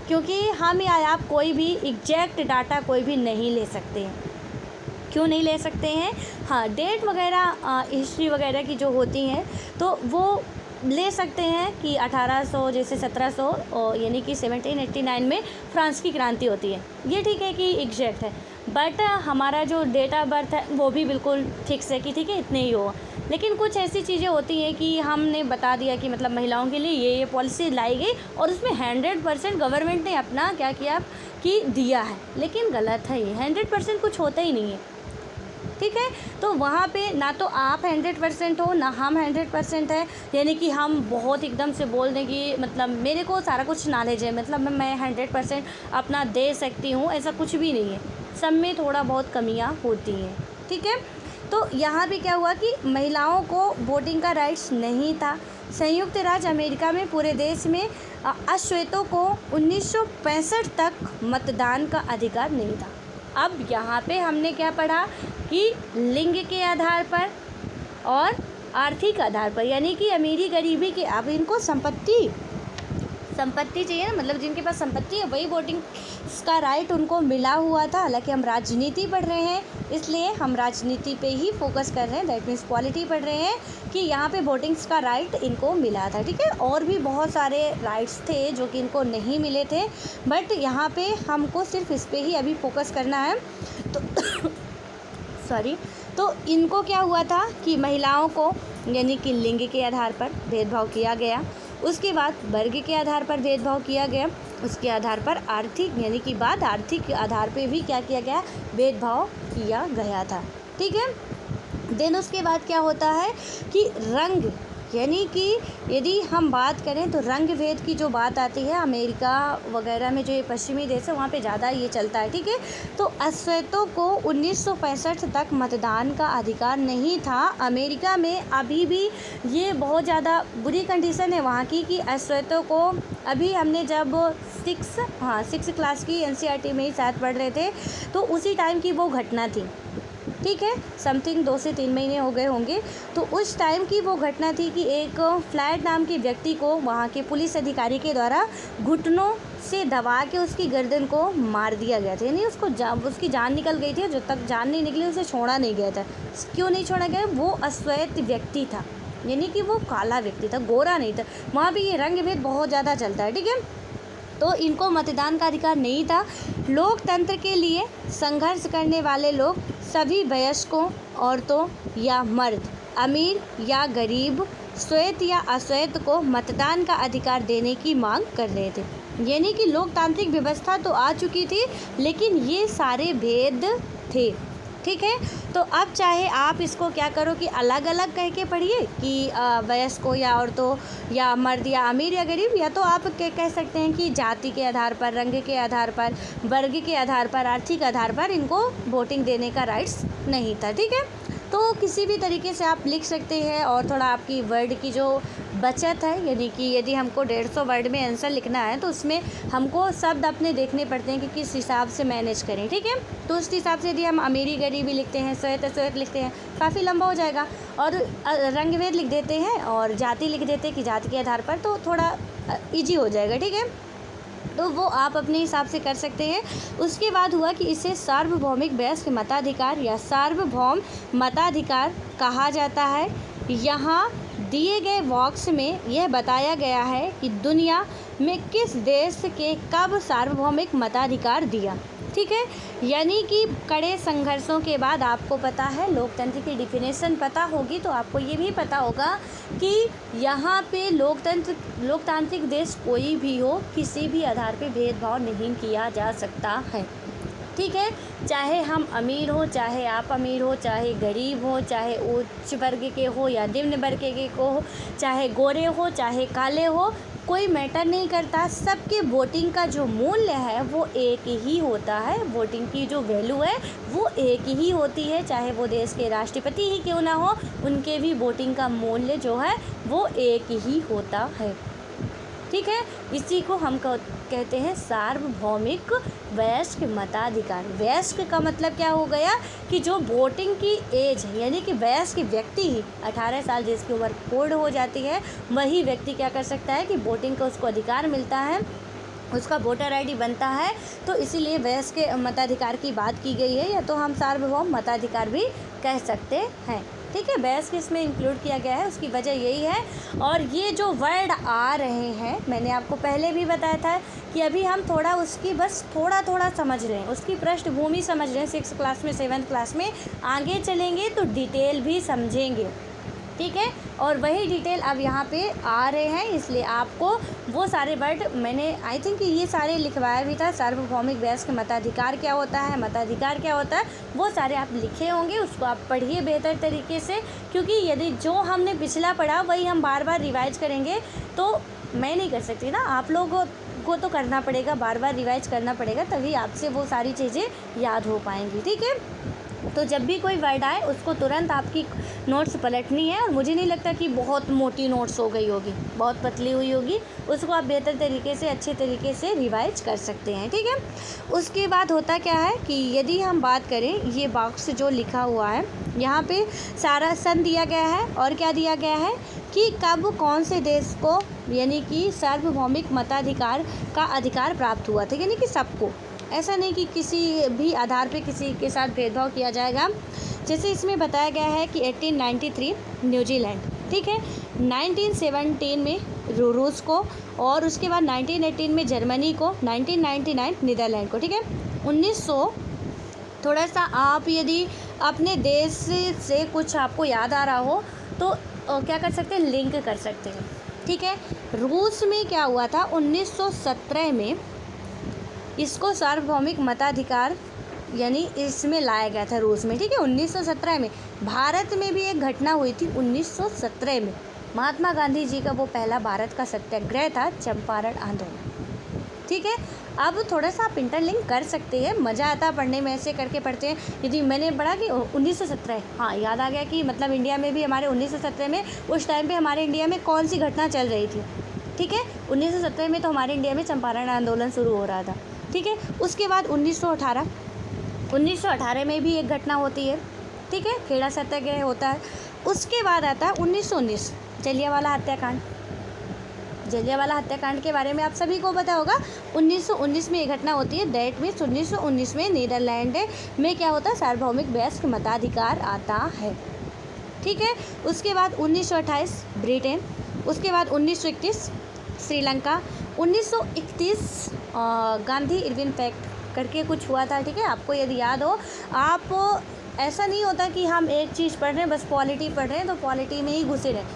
क्योंकि हम या आप कोई भी एग्जैक्ट डाटा कोई भी नहीं ले सकते हैं। क्यों नहीं ले सकते हैं? हाँ, डेट वगैरह हिस्ट्री वगैरह की जो होती हैं तो वो ले सकते हैं कि 1800 जैसे 1700 यानी कि 1789 में फ्रांस की क्रांति होती है, ये ठीक है कि एग्जैक्ट है। बट हमारा जो डेट ऑफ बर्थ है वो भी बिल्कुल फिक्स है कि ठीक है इतने ही हो। लेकिन कुछ ऐसी चीज़ें होती हैं कि हमने बता दिया कि मतलब महिलाओं के लिए ये पॉलिसी लाई गई और उसमें 100% गवर्नमेंट ने अपना क्या किया कि दिया है, लेकिन गलत है ये। 100% कुछ होता ही नहीं है, ठीक है। तो वहाँ पे ना तो आप 100% हो ना हम 100% है, यानी कि हम बहुत एकदम से बोल दें कि मतलब मेरे को सारा कुछ नॉलेज है, मतलब मैं 100% अपना दे सकती हूँ, ऐसा कुछ भी नहीं है। सब में थोड़ा बहुत कमियाँ होती हैं, ठीक है। तो यहाँ पे क्या हुआ कि महिलाओं को वोटिंग का राइट्स नहीं था। संयुक्त राज्य अमेरिका में पूरे देश में अश्वेतों को 1965 तक मतदान का अधिकार नहीं था। अब यहाँ पे हमने क्या पढ़ा कि लिंग के आधार पर और आर्थिक आधार पर, यानी कि अमीरी गरीबी के, अब इनको संपत्ति चाहिए ना, मतलब जिनके पास संपत्ति है वही वोटिंग का राइट उनको मिला हुआ था। हालांकि हम राजनीति पढ़ रहे हैं इसलिए हम राजनीति पे ही फोकस कर रहे हैं, दैट मीन्स पॉलिटी पढ़ रहे हैं कि यहाँ पे वोटिंग्स का राइट इनको मिला था, ठीक है। और भी बहुत सारे राइट्स थे जो कि इनको नहीं मिले थे, बट यहाँ पे हमको सिर्फ इस पे ही अभी फोकस करना है। तो तो इनको क्या हुआ था कि महिलाओं को यानी कि लिंग के आधार पर भेदभाव किया गया, उसके बाद वर्ग के आधार पर भेदभाव किया गया, उसके आधार पर आर्थिक यानी कि आर्थिक आधार पे भी क्या किया गया, भेदभाव किया गया था, ठीक है। देन उसके बाद क्या होता है कि रंग, यानी कि यदि हम बात करें तो रंग भेद की जो बात आती है अमेरिका वगैरह में, जो ये पश्चिमी देश है वहाँ पे ज़्यादा ये चलता है, ठीक है। तो अश्वेतों को 1965 तक मतदान का अधिकार नहीं था। अमेरिका में अभी भी ये बहुत ज़्यादा बुरी कंडीशन है वहाँ की कि अश्वेतों को, अभी हमने जब 6 क्लास की NCERT में ही शायद पढ़ रहे थे तो उसी टाइम की वो घटना थी, ठीक है। समथिंग 2 से 3 महीने हो गए होंगे। तो उस टाइम की वो घटना थी कि एक फ्लैट नाम के व्यक्ति को वहाँ के पुलिस अधिकारी के द्वारा घुटनों से दबा के उसकी गर्दन को मार दिया गया था, यानी उसकी जान निकल गई थी। जब तक जान नहीं निकली उसे छोड़ा नहीं गया था। क्यों नहीं छोड़ा गया? वो अश्वेत व्यक्ति था, यानी कि वो काला व्यक्ति था, गोरा नहीं था। वहाँ भी ये रंग भेद बहुत ज़्यादा चलता है, ठीक है। तो इनको मतदान का अधिकार नहीं था। लोकतंत्र के लिए संघर्ष करने वाले लोग सभी वयस्कों, औरतों या मर्द, अमीर या गरीब, श्वेत या अश्वेत को मतदान का अधिकार देने की मांग कर रहे थे। यानी कि लोकतांत्रिक व्यवस्था तो आ चुकी थी लेकिन ये सारे भेद थे, ठीक है। तो अब चाहे आप इसको क्या करो कि अलग अलग कह के पढ़िए कि वयस्कों या औरतों या मर्द या अमीर या गरीब, या तो आप कह सकते हैं कि जाति के आधार पर, रंग के आधार पर, वर्ग के आधार पर, आर्थिक आधार पर इनको वोटिंग देने का राइट्स नहीं था, ठीक है। तो किसी भी तरीके से आप लिख सकते हैं और थोड़ा आपकी वर्ड की जो बचत है, यानी कि यदि हमको 150 वर्ड में आंसर लिखना है तो उसमें हमको शब्द अपने देखने पड़ते हैं कि किस हिसाब से मैनेज करें, ठीक है। तो उस हिसाब से यदि हम अमीरी गरीबी लिखते हैं, श्वेत लिखते हैं, काफ़ी लंबा हो जाएगा। और रंग भेद लिख देते हैं और जाति लिख देते हैं कि जाति के आधार पर, तो थोड़ा ईजी हो जाएगा, ठीक है। तो वो आप अपने हिसाब से कर सकते हैं। उसके बाद हुआ कि इसे सार्वभौमिक वयस्क मताधिकार या सार्वभौम मताधिकार कहा जाता है। यहाँ दिए गए बॉक्स में यह बताया गया है कि दुनिया में किस देश के कब सार्वभौमिक मताधिकार दिया, ठीक है। यानी कि कड़े संघर्षों के बाद आपको पता है, लोकतंत्र की डिफिनेशन पता होगी तो आपको ये भी पता होगा कि यहाँ पे लोकतांत्रिक देश कोई भी हो, किसी भी आधार पे भेदभाव नहीं किया जा सकता है, ठीक है। चाहे हम अमीर हो, चाहे आप अमीर हो, चाहे गरीब हो, चाहे उच्च वर्ग के हो या निम्न वर्ग के हो, चाहे गोरे हो, चाहे काले हो, कोई मैटर नहीं करता। सबके वोटिंग का जो मूल्य है वो एक ही होता है। वोटिंग की जो वैल्यू है वो एक ही होती है, चाहे वो देश के राष्ट्रपति ही क्यों ना हो, उनके भी वोटिंग का मूल्य जो है वो एक ही होता है, ठीक है। इसी को हम कहते हैं सार्वभौमिक वयस्क मताधिकार। वयस्क का मतलब क्या हो गया कि जो वोटिंग की एज है, यानी कि वयस्क व्यक्ति ही 18 साल जिसकी उम्र पूर्ण हो जाती है, वही व्यक्ति क्या कर सकता है कि वोटिंग का उसको अधिकार मिलता है। उसका वोटर आईडी बनता है। तो इसीलिए वयस्क के मताधिकार की बात की गई है, या तो हम सार्वभौम मताधिकार भी कह सकते हैं। ठीक है, वयस्क इसमें इंक्लूड किया गया है, उसकी वजह यही है। और ये जो वर्ड आ रहे हैं, मैंने आपको पहले भी बताया था कि अभी हम थोड़ा उसकी बस थोड़ा समझ रहे हैं, उसकी पृष्ठभूमि समझ रहे हैं 6th क्लास में 7th क्लास में। आगे चलेंगे तो डिटेल भी समझेंगे। ठीक है, और वही डिटेल अब यहाँ पे आ रहे हैं, इसलिए आपको वो सारे वर्ड मैंने आई थिंक ये सारे लिखवाया भी था। सार्वभौमिक वयस्क मताधिकार क्या होता है, मताधिकार क्या होता है, वो सारे आप लिखे होंगे, उसको आप पढ़िए बेहतर तरीके से। क्योंकि यदि जो हमने पिछला पढ़ा वही हम बार बार रिवाइज करेंगे तो मैं नहीं कर सकती ना, आप लोगों को तो करना पड़ेगा, बार बार रिवाइज करना पड़ेगा, तभी आपसे वो सारी चीज़ें याद हो पाएंगी। ठीक है, तो जब भी कोई वर्ड आए उसको तुरंत आपकी नोट्स पलटनी है। और मुझे नहीं लगता कि बहुत मोटी नोट्स हो गई होगी, बहुत पतली हुई होगी, उसको आप बेहतर तरीके से अच्छे तरीके से रिवाइज कर सकते हैं। ठीक है, उसके बाद होता क्या है कि यदि हम बात करें, ये बॉक्स जो लिखा हुआ है यहाँ पे सारा सन दिया गया है, और क्या दिया गया है कि कब कौन से देश को यानी कि सार्वभौमिक मताधिकार का अधिकार प्राप्त हुआ था, यानी कि सबको, ऐसा नहीं कि किसी भी आधार पे किसी के साथ भेदभाव किया जाएगा। जैसे इसमें बताया गया है कि 1893 न्यूजीलैंड, ठीक है, 1917 में रूस को, और उसके बाद 1918 में जर्मनी को, 1999 नीदरलैंड को। ठीक है, 1900 थोड़ा सा आप यदि अपने देश से कुछ आपको याद आ रहा हो तो क्या कर सकते हैं, लिंक कर सकते हैं। ठीक है, रूस में क्या हुआ था, 1917 में इसको सार्वभौमिक मताधिकार यानी इसमें लाया गया था रूस में। ठीक है, 1917 में। भारत में भी एक घटना हुई थी 1917 में, महात्मा गांधी जी का वो पहला भारत का सत्याग्रह था, चंपारण आंदोलन। ठीक है, अब थोड़ा सा आप इंटरलिंक कर सकते हैं, मज़ा आता पढ़ने में, ऐसे करके पढ़ते हैं। यदि मैंने पढ़ा कि 1917, हाँ याद आ गया कि मतलब इंडिया में भी हमारे 1917 में उस टाइम पे हमारे इंडिया में कौन सी घटना चल रही थी। ठीक है, 1917 में तो हमारे इंडिया में चंपारण आंदोलन शुरू हो रहा था। ठीक है, उसके बाद 1918 में भी एक घटना होती है। ठीक है, खेड़ा सत्याग्रह होता है। उसके बाद आता है 1919 जलियांवाला हत्याकांड। जलियांवाला हत्याकांड के बारे में आप सभी को पता होगा। 1919 में ये घटना होती है। दैट मीन्स 1919 में नीदरलैंड में क्या होता है, सार्वभौमिक वयस्क मताधिकार आता है। ठीक है, उसके बाद 1928 ब्रिटेन, उसके बाद 1931 श्रीलंका, 1931 गांधी इरविन पैक्ट करके कुछ हुआ था। ठीक है, आपको यदि याद हो, आप ऐसा नहीं होता कि हम एक चीज़ पढ़ रहे हैं, बस पॉलिटी पढ़ रहे हैं तो पॉलिटी में ही घुसे रहें।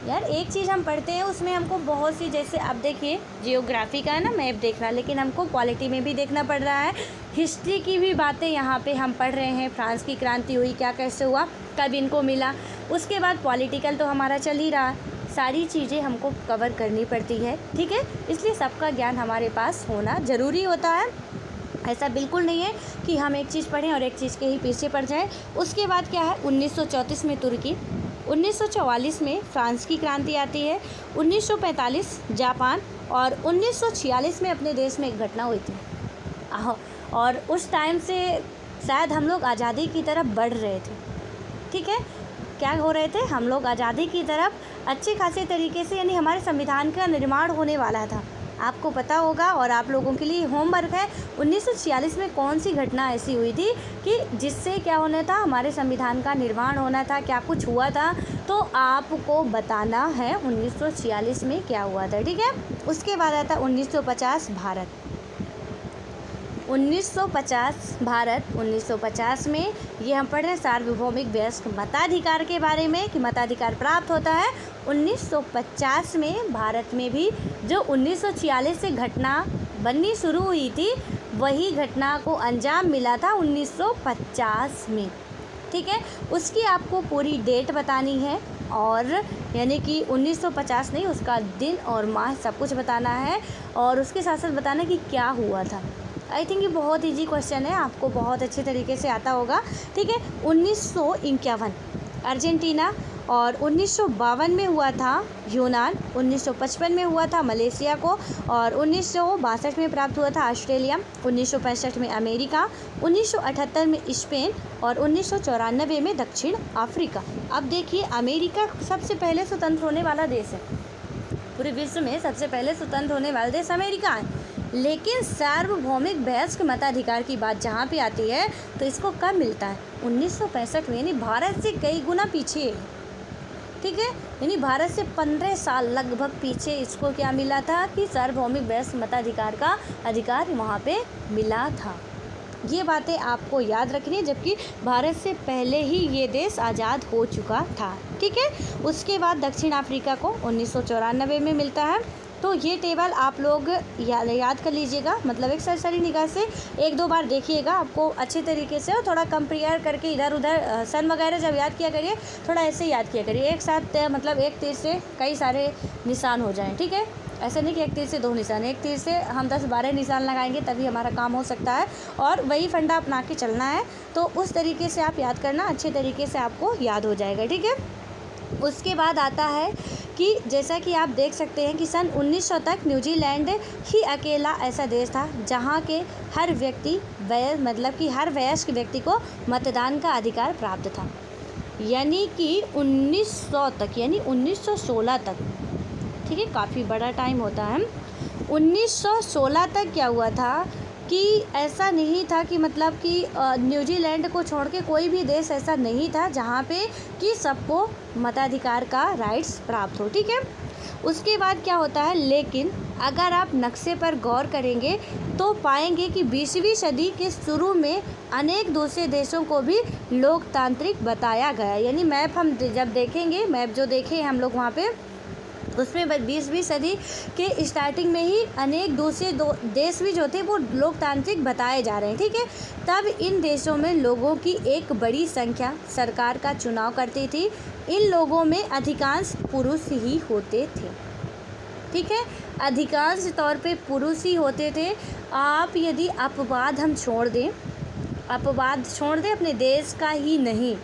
यार एक चीज़ हम पढ़ते हैं उसमें हमको बहुत सी, जैसे आप देखिए जियोग्राफी का है ना मैप देखना, लेकिन हमको पॉलिटी में भी देखना पड़ रहा है। हिस्ट्री की भी बातें यहाँ पे हम पढ़ रहे हैं, फ्रांस की क्रांति हुई, क्या कैसे हुआ, कब इनको मिला। उसके बाद पॉलिटिकल तो हमारा चल ही रहा, सारी चीज़ें हमको कवर करनी पड़ती है। ठीक है, इसलिए सबका ज्ञान हमारे पास होना ज़रूरी होता है। ऐसा बिल्कुल नहीं है कि हम एक चीज़ पढ़ें और एक चीज़ के ही पीछे पड़ जाएं। उसके बाद क्या है, 1934 में तुर्की, 1944 में फ्रांस की क्रांति आती है, 1945 जापान, और 1946 में अपने देश में एक घटना हुई थी। और उस टाइम से शायद हम लोग आज़ादी की तरफ बढ़ रहे थे। ठीक है, क्या हो रहे थे, हम लोग आज़ादी की तरफ अच्छे खासे तरीके से, यानी हमारे संविधान का निर्माण होने वाला था। आपको पता होगा, और आप लोगों के लिए होमवर्क है, 1946 में कौन सी घटना ऐसी हुई थी कि जिससे क्या होना था, हमारे संविधान का निर्माण होना था, क्या कुछ हुआ था, तो आपको बताना है 1946 में क्या हुआ था। ठीक है, उसके बाद आता 1950 भारत। 1950 भारत, 1950 में ये हम पढ़ रहे हैं सार्वभौमिक वयस्क मताधिकार के बारे में कि मताधिकार प्राप्त होता है 1950 में। भारत में भी जो 1946 से घटना बननी शुरू हुई थी, वही घटना को अंजाम मिला था 1950 में। ठीक है, उसकी आपको पूरी डेट बतानी है, और यानी कि 1950 नहीं, उसका दिन और माह सब कुछ बताना है, और उसके साथ साथ बताना कि क्या हुआ था। आई थिंक ये बहुत इजी क्वेश्चन है, आपको बहुत अच्छे तरीके से आता होगा। ठीक है, 1951 अर्जेंटीना, और 1952 में हुआ था यूनान, 1955 में हुआ था मलेशिया को, और 1962 में प्राप्त हुआ था ऑस्ट्रेलिया, 1965 में अमेरिका, 1978 में स्पेन, और 1994 में दक्षिण अफ्रीका। अब देखिए, अमेरिका सबसे पहले स्वतंत्र होने वाला देश है, पूरे विश्व में सबसे पहले स्वतंत्र होने वाला देश अमेरिका है। लेकिन सार्वभौमिक वयस्क मताधिकार की बात जहाँ पे आती है तो इसको कब मिलता है? 1965 में, यानी भारत से कई गुना पीछे है, ठीक है। यानी भारत से 15 साल लगभग पीछे इसको क्या मिला था कि सार्वभौमिक वयस्क मताधिकार का अधिकार वहाँ पे मिला था। ये बातें आपको याद रखनी है, जबकि भारत से पहले ही ये देश आज़ाद हो चुका था, ठीक है। उसके बाद दक्षिण अफ्रीका को 1994 में मिलता है। तो ये टेबल आप लोग याद कर लीजिएगा, मतलब एक सरसरी निगाह से 1-2 बार देखिएगा, आपको अच्छे तरीके से, और थोड़ा कंपेयर करके इधर उधर सन वगैरह जब याद किया करिए थोड़ा ऐसे याद किया करिए, एक साथ मतलब एक तीर से कई सारे निशान हो जाएं, ठीक है। ऐसा नहीं कि एक तीर से 2 निशान, एक तीर से हम 10-12 निशान लगाएंगे तभी हमारा काम हो सकता है, और वही फंडा अपना के चलना है। तो उस तरीके से आप याद करना, अच्छे तरीके से आपको याद हो जाएगा, ठीक है। उसके बाद आता है कि जैसा कि आप देख सकते हैं कि सन 1900 तक न्यूजीलैंड ही अकेला ऐसा देश था जहां के हर व्यक्ति मतलब कि हर वयस्क व्यक्ति को मतदान का अधिकार प्राप्त था। यानी कि 1900 तक, यानी 1916 तक, ठीक है, काफ़ी बड़ा टाइम होता है। 1916 तक क्या हुआ था कि ऐसा नहीं था कि मतलब कि न्यूजीलैंड को छोड़ के कोई भी देश ऐसा नहीं था जहाँ पे कि सबको मताधिकार का राइट्स प्राप्त हो, ठीक है। उसके बाद क्या होता है, लेकिन अगर आप नक्शे पर गौर करेंगे तो पाएंगे कि 20वीं सदी के शुरू में अनेक दूसरे देशों को भी लोकतांत्रिक बताया गया। यानी मैप हम जब देखेंगे, मैप जो देखे हम लोग वहाँ पे, उसमें 20वीं सदी के स्टार्टिंग में ही अनेक दूसरे देश भी जो थे वो लोकतांत्रिक बताए जा रहे हैं, ठीक है। तब इन देशों में लोगों की एक बड़ी संख्या सरकार का चुनाव करती थी। इन लोगों में अधिकांश पुरुष ही होते थे, ठीक है, अधिकांश तौर पे पुरुष ही होते थे। आप यदि अपवाद हम छोड़ दें, अपवाद छोड़ दें, अपने देश का ही नहीं,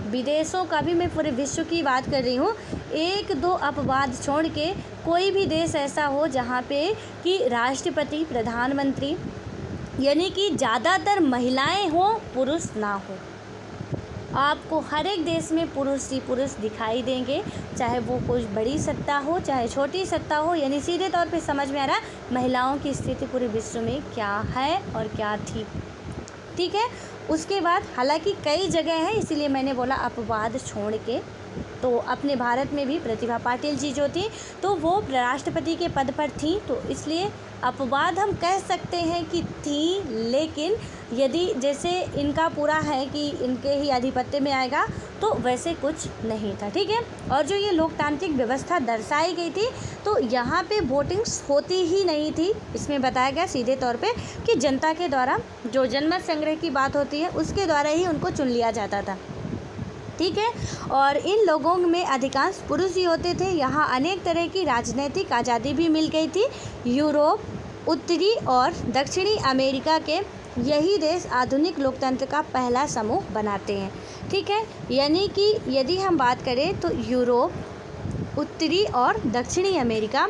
विदेशों का भी, मैं पूरे विश्व की बात कर रही हूँ, 1-2 अपवाद छोड़ के कोई भी देश ऐसा हो जहाँ पे कि राष्ट्रपति, प्रधानमंत्री, यानी कि ज़्यादातर महिलाएं हो, पुरुष ना हो। आपको हर एक देश में पुरुष ही पुरुष दिखाई देंगे, चाहे वो कोई बड़ी सत्ता हो चाहे छोटी सत्ता हो। यानी सीधे तौर पे समझ में आ रहा है महिलाओं की स्थिति पूरे विश्व में क्या है और क्या थी, ठीक है। उसके बाद हालांकि कई जगह है, इसीलिए मैंने बोला अपवाद छोड़ के, तो अपने भारत में भी प्रतिभा पाटिल जी जो थी तो वो राष्ट्रपति के पद पर थी, तो इसलिए अपवाद हम कह सकते हैं कि थी। लेकिन यदि जैसे इनका पूरा है कि इनके ही आधिपत्य में आएगा, तो वैसे कुछ नहीं था, ठीक है। और जो ये लोकतांत्रिक व्यवस्था दर्शाई गई थी, तो यहाँ पे वोटिंग्स होती ही नहीं थी। इसमें बताया गया सीधे तौर पे कि जनता के द्वारा, जो जनमत संग्रह की बात होती है उसके द्वारा ही उनको चुन लिया जाता था, ठीक है। और इन लोगों में अधिकांश पुरुष ही होते थे। यहाँ अनेक तरह की राजनीतिक आज़ादी भी मिल गई थी। यूरोप, उत्तरी और दक्षिणी अमेरिका के यही देश आधुनिक लोकतंत्र का पहला समूह बनाते हैं, ठीक है। यानी कि यदि हम बात करें तो यूरोप, उत्तरी और दक्षिणी अमेरिका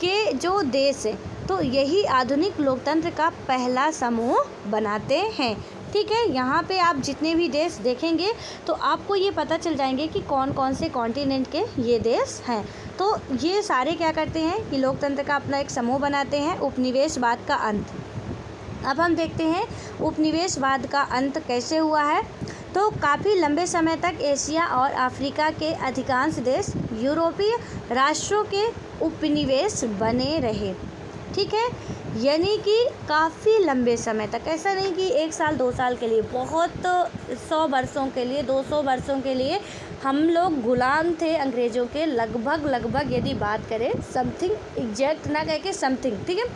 के जो देश हैं, तो यही आधुनिक लोकतंत्र का पहला समूह बनाते हैं, ठीक है। यहाँ पे आप जितने भी देश देखेंगे तो आपको ये पता चल जाएंगे कि कौन कौन से कॉन्टिनेंट के ये देश हैं। तो ये सारे क्या करते हैं कि लोकतंत्र का अपना एक समूह बनाते हैं। उपनिवेशवाद का अंत, अब हम देखते हैं उपनिवेशवाद का अंत कैसे हुआ है। तो काफ़ी लंबे समय तक एशिया और अफ्रीका के अधिकांश देश यूरोपीय राष्ट्रों के उपनिवेश बने रहे, ठीक है। यानी कि काफ़ी लंबे समय तक, ऐसा नहीं कि 1 साल 2 साल के लिए, बहुत 100 वर्षों के लिए, 200 वर्षों के लिए हम लोग गुलाम थे अंग्रेज़ों के। लगभग यदि बात करें, समथिंग एग्जैक्ट ना कह के समथिंग, ठीक है,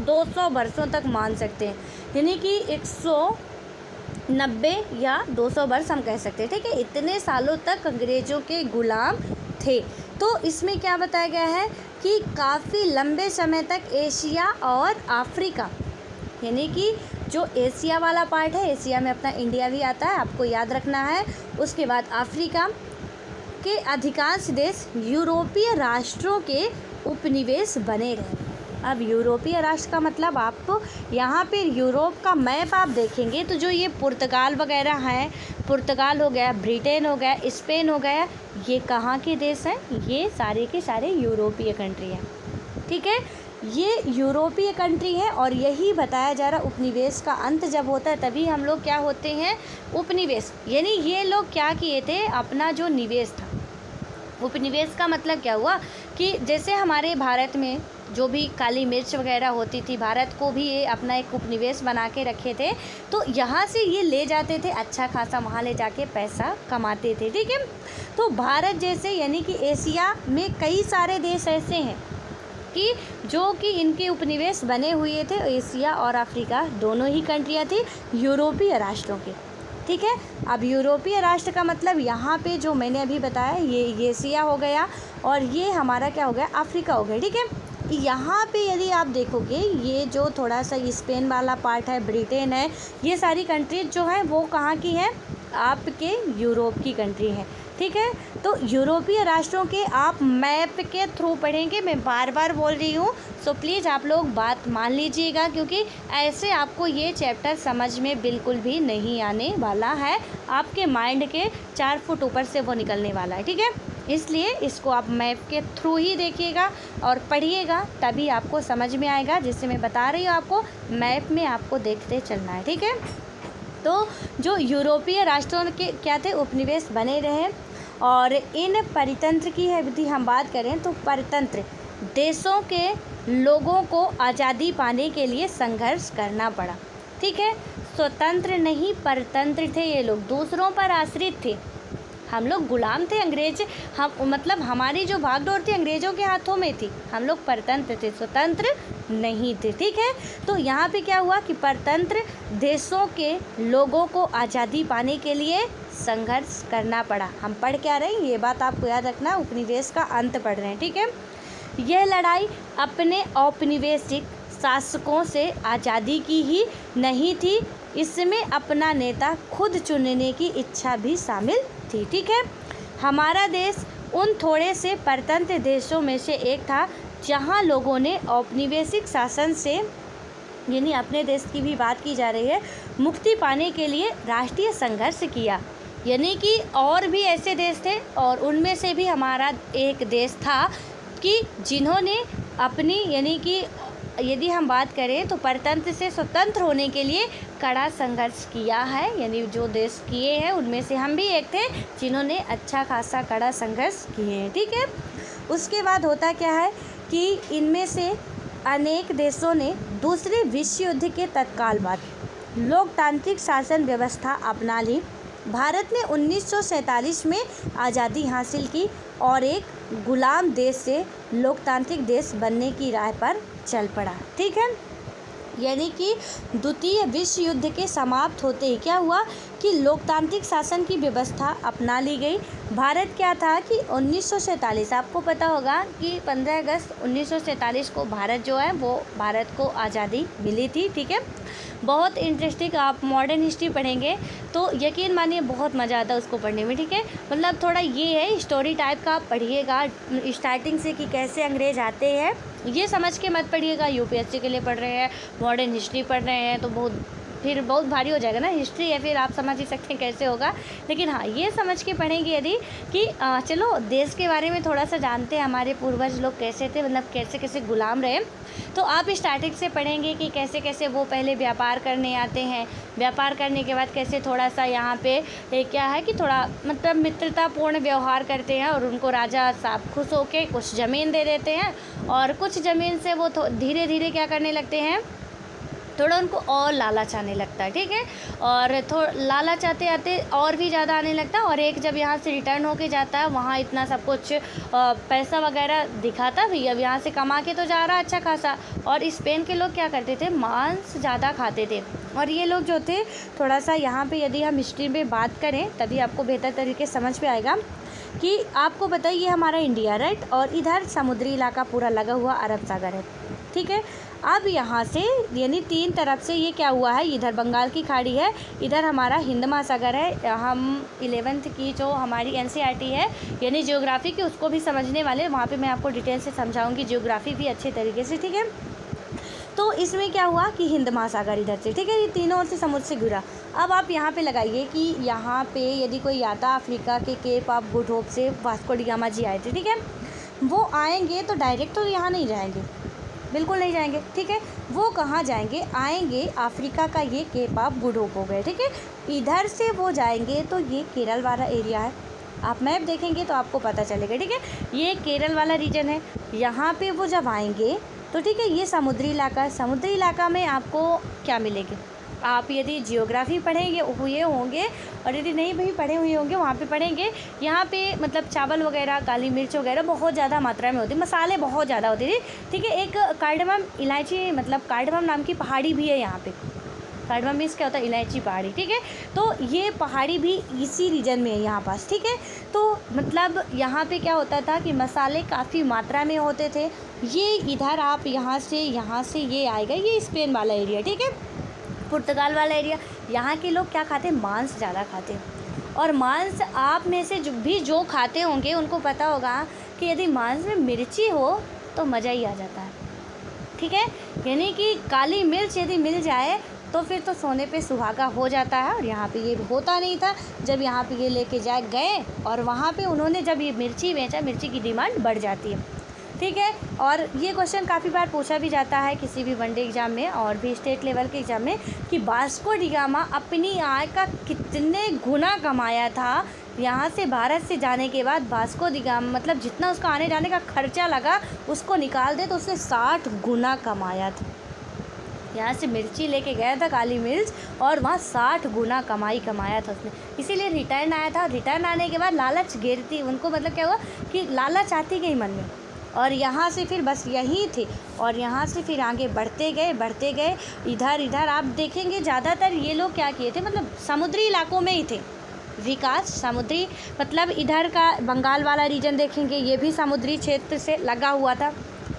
200 वर्षों तक मान सकते हैं। यानी कि 190 या 200 वर्ष हम कह सकते हैं, ठीक है। इतने सालों तक अंग्रेज़ों के गुलाम थे। तो इसमें क्या बताया गया है कि काफ़ी लंबे समय तक एशिया और अफ्रीका, यानी कि जो एशिया वाला पार्ट है, एशिया में अपना इंडिया भी आता है, आपको याद रखना है। उसके बाद अफ्रीका के अधिकांश देश यूरोपीय राष्ट्रों के उपनिवेश बने रहे। अब यूरोपीय राष्ट्र का मतलब, आप यहाँ पे यूरोप का मैप आप देखेंगे तो जो ये पुर्तगाल वगैरह हैं, पुर्तगाल हो गया, ब्रिटेन हो गया, स्पेन हो गया, ये कहाँ के देश हैं? ये सारे के सारे यूरोपीय कंट्री हैं, ठीक है। ये यूरोपीय कंट्री है और यही बताया जा रहा उपनिवेश का अंत जब होता है तभी हम लोग क्या होते हैं, उपनिवेश। यानी ये लोग क्या किए थे, अपना जो निवेश था, उपनिवेश का मतलब क्या हुआ कि जैसे हमारे भारत में जो भी काली मिर्च वगैरह होती थी, भारत को भी ये अपना एक उपनिवेश बना के रखे थे, तो यहाँ से ये ले जाते थे, अच्छा खासा वहाँ ले जाके पैसा कमाते थे, ठीक है। तो भारत जैसे यानी कि एशिया में कई सारे देश ऐसे हैं कि जो कि इनके उपनिवेश बने हुए थे, एशिया और अफ्रीका दोनों ही कंट्रियाँ थी यूरोपीय राष्ट्रों के, ठीक है। अब यूरोपीय राष्ट्र का मतलब यहाँ पे जो मैंने अभी बताया ये एशिया हो गया और ये हमारा क्या हो गया, अफ्रीका हो गया, ठीक है। यहाँ पे यदि आप देखोगे ये जो थोड़ा सा स्पेन वाला पार्ट है, ब्रिटेन है, ये सारी कंट्रीज जो हैं वो कहाँ की हैं, आपके यूरोप की कंट्री हैं, ठीक है। तो यूरोपीय राष्ट्रों के आप मैप के थ्रू पढ़ेंगे, मैं बार बार बोल रही हूँ, सो प्लीज़ आप लोग बात मान लीजिएगा क्योंकि ऐसे आपको ये चैप्टर समझ में बिल्कुल भी नहीं आने वाला है, आपके माइंड के 4 फुट ऊपर से वो निकलने वाला है, ठीक है। इसलिए इसको आप मैप के थ्रू ही देखिएगा और पढ़िएगा, तभी आपको समझ में आएगा, जिससे मैं बता रही हूँ आपको मैप में आपको देखते चलना है, ठीक है। तो जो यूरोपीय राष्ट्रों के क्या थे, उपनिवेश बने रहे और इन परितंत्र की यदि हम बात करें तो परितंत्र देशों के लोगों को आज़ादी पाने के लिए संघर्ष करना पड़ा, ठीक है। स्वतंत्र नहीं परतंत्र थे ये लोग, दूसरों पर आश्रित थे, हम लोग गुलाम थे, अंग्रेज हम मतलब हमारी जो भागदौड़ थी अंग्रेज़ों के हाथों में थी, हम लोग परतंत्र थे, स्वतंत्र नहीं थे, ठीक है। तो यहाँ पे क्या हुआ कि परतंत्र देशों के लोगों को आज़ादी पाने के लिए संघर्ष करना पड़ा। हम पढ़ क्या रहे हैं, ये बात आपको याद रखना, उपनिवेश का अंत पढ़ रहे हैं, ठीक है। यह लड़ाई अपने औपनिवेशिक शासकों से आज़ादी की ही नहीं थी, इसमें अपना नेता खुद चुनने की इच्छा भी शामिल थी, ठीक है। हमारा देश उन थोड़े से परतंत्र देशों में से एक था जहां लोगों ने औपनिवेशिक शासन से, यानी अपने देश की भी बात की जा रही है, मुक्ति पाने के लिए राष्ट्रीय संघर्ष किया। यानी कि और भी ऐसे देश थे और उनमें से भी हमारा एक देश था कि जिन्होंने अपनी, यानी कि यदि हम बात करें तो परतंत्र से स्वतंत्र होने के लिए कड़ा संघर्ष किया है, यानी जो देश किए हैं उनमें से हम भी एक थे जिन्होंने अच्छा खासा कड़ा संघर्ष किए हैं, ठीक है। उसके बाद होता क्या है कि इनमें से अनेक देशों ने दूसरे विश्व युद्ध के तत्काल बाद लोकतांत्रिक शासन व्यवस्था अपना ली। भारत ने 1947 में आज़ादी हासिल की और एक गुलाम देश से लोकतांत्रिक देश बनने की राह पर चल पड़ा, ठीक है। यानी कि द्वितीय विश्व युद्ध के समाप्त होते ही क्या हुआ कि लोकतांत्रिक शासन की व्यवस्था अपना ली गई। भारत क्या था कि 1947, आपको पता होगा कि 15 अगस्त 1947 को भारत जो है वो भारत को आज़ादी मिली थी, ठीक है। बहुत इंटरेस्टिंग, आप मॉडर्न हिस्ट्री पढ़ेंगे तो यकीन मानिए बहुत मज़ा आता है उसको पढ़ने में, ठीक है। मतलब थोड़ा ये है स्टोरी टाइप का, आप पढ़िएगा स्टार्टिंग से कि कैसे अंग्रेज़ आते हैं, ये समझ के मत पढ़िएगा। यूपीएससी के लिए पढ़ रहे हैं, मॉडर्न हिस्ट्री पढ़ रहे हैं तो फिर बहुत भारी हो जाएगा ना, हिस्ट्री है फिर आप समझ ही सकते हैं कैसे होगा। लेकिन हाँ, ये समझ के पढ़ेंगे यदि कि चलो देश के बारे में थोड़ा सा जानते हैं, हमारे पूर्वज लोग कैसे थे, मतलब कैसे कैसे गुलाम रहे, तो आप स्टार्टिंग से पढ़ेंगे कि कैसे कैसे वो पहले व्यापार करने आते हैं, व्यापार करने के बाद कैसे थोड़ा सा यहाँ पे क्या है कि थोड़ा मतलब मित्रतापूर्ण व्यवहार करते हैं और उनको राजा साहब खुश होके कुछ ज़मीन दे देते हैं और कुछ ज़मीन से वो धीरे धीरे क्या करने लगते हैं, थोड़ा उनको और लालच आने लगता है, ठीक है। और लालच आते आते और भी ज़्यादा आने लगता है और एक जब यहाँ से रिटर्न होके जाता है वहाँ इतना सब कुछ पैसा वगैरह दिखाता भी, अब यहाँ से कमा के तो जा रहा अच्छा खासा। और स्पेन के लोग क्या करते थे, मांस ज़्यादा खाते थे और ये लोग जो थे थोड़ा सा यहाँ पे यदि हम हिस्ट्री में बात करें तभी आपको बेहतर तरीके से समझ में आएगा कि आपको बताइए हमारा इंडिया राइट, और इधर समुद्री इलाका पूरा लगा हुआ अरब सागर है, ठीक है। अब यहाँ से यानी 3 तरफ से ये क्या हुआ है, इधर बंगाल की खाड़ी है, इधर हमारा हिंद महासागर है। हम 11th की जो हमारी NCERT है यानी ज्योग्राफी की उसको भी समझने वाले, वहाँ पे मैं आपको डिटेल से समझाऊंगी ज्योग्राफी भी अच्छे तरीके से, ठीक है। तो इसमें क्या हुआ कि हिंद महासागर इधर से, ठीक है, ये तीनों ओर से समुद्र से घिरा। अब आप यहाँ पे लगाइए कि यहाँ पे यदि कोई आता अफ्रीका के केप ऑफ गुड होप से वास्को डी गामा जी आए थे, ठीक है, वो आएंगे तो डायरेक्ट तो यहाँ नहीं जाएंगे, बिल्कुल नहीं जाएंगे, ठीक है। वो कहाँ जाएंगे, आएंगे अफ्रीका का ये केप ऑफ गुड होप हो गए, ठीक है। इधर से वो जाएंगे तो ये केरल वाला एरिया है, आप मैप देखेंगे तो आपको पता चलेगा, ठीक है। ये केरल वाला रीजन है। यहाँ पे वो जब आएंगे तो ठीक है, ये समुद्री इलाका है। समुद्री इलाका में आपको क्या मिलेगी, आप यदि जियोग्राफी पढ़ेंगे हुए होंगे और यदि नहीं भी पढ़े हुए होंगे वहाँ पे पढ़ेंगे, यहाँ पे मतलब चावल वगैरह, काली मिर्च वगैरह बहुत ज़्यादा मात्रा में होती है, मसाले बहुत ज़्यादा होते थे, ठीक है। एक कार्डमम इलायची मतलब कार्डमम नाम की पहाड़ी भी है यहाँ पे। कार्डमम मीन्स क्या होता है, इलायची पहाड़ी, ठीक है। तो ये पहाड़ी भी इसी रीजन में है यहाँ पास, ठीक है। तो मतलब यहाँ पे क्या होता था कि मसाले काफ़ी मात्रा में होते थे। ये इधर आप यहाँ से ये आएगा, ये स्पेन वाला एरिया, ठीक है, पुर्तगाल वाला एरिया। यहाँ के लोग क्या खाते हैं, मांस ज़्यादा खाते हैं। और मांस आप में से जो खाते होंगे उनको पता होगा कि यदि मांस में मिर्ची हो तो मज़ा ही आ जाता है, ठीक है। यानी कि काली मिर्च यदि मिल जाए तो फिर तो सोने पे सुहागा हो जाता है। और यहाँ पे ये होता नहीं था। जब यहाँ पे ये लेके गए और वहाँ पे उन्होंने जब ये मिर्ची बेचा, मिर्ची की डिमांड बढ़ जाती है, ठीक है। और ये क्वेश्चन काफ़ी बार पूछा भी जाता है किसी भी वनडे एग्ज़ाम में और भी स्टेट लेवल के एग्ज़ाम में कि वास्को डी गामा अपनी आय का कितने गुना कमाया था। यहाँ से भारत से जाने के बाद वास्को डी गामा मतलब जितना उसका आने जाने का खर्चा लगा उसको निकाल दे तो उसने 60 गुना कमाया था। यहाँ से मिर्ची लेके गया था, काली मिर्च, और वहाँ 60 गुना कमाया था उसने। इसीलिए रिटर्न आया था। रिटर्न आने के बाद लालच गिरती उनको, मतलब क्या हुआ कि लालच आती गई मन में, और यहाँ से फिर बस यही थे। और यहाँ से फिर आगे बढ़ते गए इधर आप देखेंगे ज़्यादातर ये लोग क्या किए थे, मतलब समुद्री इलाकों में ही थे विकास। समुद्री मतलब इधर का बंगाल वाला रीजन देखेंगे, ये भी समुद्री क्षेत्र से लगा हुआ था,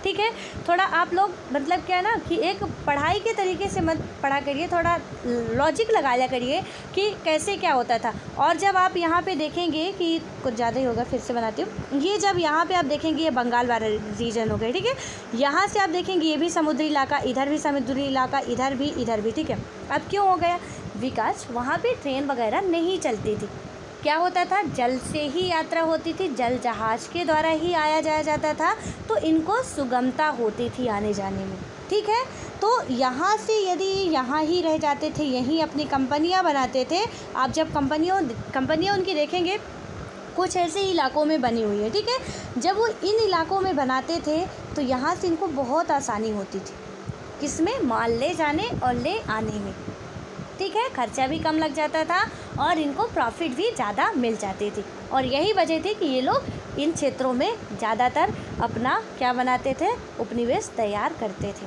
ठीक है। थोड़ा आप लोग मतलब क्या ना कि एक पढ़ाई के तरीके से मत पढ़ा करिए, थोड़ा लॉजिक लगा लिया करिए कि कैसे क्या होता था। और जब आप यहाँ पे देखेंगे कि कुछ ज़्यादा ही होगा, फिर से बनाती हूँ। ये जब यहाँ पे आप देखेंगे ये बंगाल वाला रीजन हो गया, ठीक है। यहाँ से आप देखेंगे ये भी समुद्री इलाका, इधर भी समुद्री इलाका, इधर भी, ठीक है। अब क्यों हो गया विकास, वहाँ पर ट्रेन वगैरह नहीं चलती थी। क्या होता था, जल से ही यात्रा होती थी, जल जहाज़ के द्वारा ही आया जाया जाता था, तो इनको सुगमता होती थी आने जाने में, ठीक है। तो यहाँ से यदि यहाँ ही रह जाते थे, यहीं अपनी कंपनियाँ बनाते थे। आप जब कंपनियाँ उनकी देखेंगे कुछ ऐसे ही इलाकों में बनी हुई है, ठीक है। जब वो इन इलाकों में बनाते थे तो यहाँ से इनको बहुत आसानी होती थी, किसमें, माल ले जाने और ले आने में, ठीक है। खर्चा भी कम लग जाता था और इनको प्रॉफिट भी ज़्यादा मिल जाती थी। और यही वजह थी कि ये लोग इन क्षेत्रों में ज़्यादातर अपना क्या बनाते थे, उपनिवेश तैयार करते थे,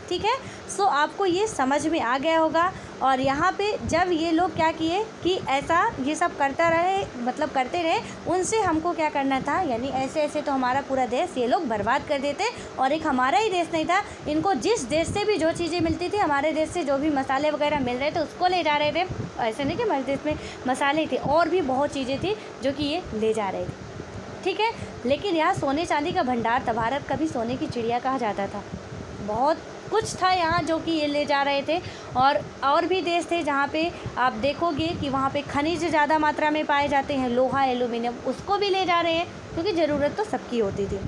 ठीक है। सो आपको ये समझ में आ गया होगा। और यहाँ पे जब ये लोग क्या किए कि ऐसा ये सब करते रहे, उनसे हमको क्या करना था, यानी ऐसे तो हमारा पूरा देश ये लोग बर्बाद कर देते। और एक हमारा ही देश नहीं था, इनको जिस देश से भी जो चीज़ें मिलती थी, हमारे देश से जो भी मसाले वगैरह मिल रहे थे उसको ले जा रहे थे। ऐसे नहीं कि हमारे देश में मसाले थे, और भी बहुत चीज़ें थी जो कि ये ले जा रहे थे, ठीक है। लेकिन यहाँ सोने चांदी का भंडार था, भारत कभी सोने की चिड़िया कहा जाता था। बहुत कुछ था यहाँ जो कि ये ले जा रहे थे। और भी देश थे जहाँ पे आप देखोगे कि वहाँ पे खनिज ज़्यादा मात्रा में पाए जाते हैं, लोहा, एल्यूमिनियम, उसको भी ले जा रहे हैं क्योंकि ज़रूरत तो सबकी होती थी,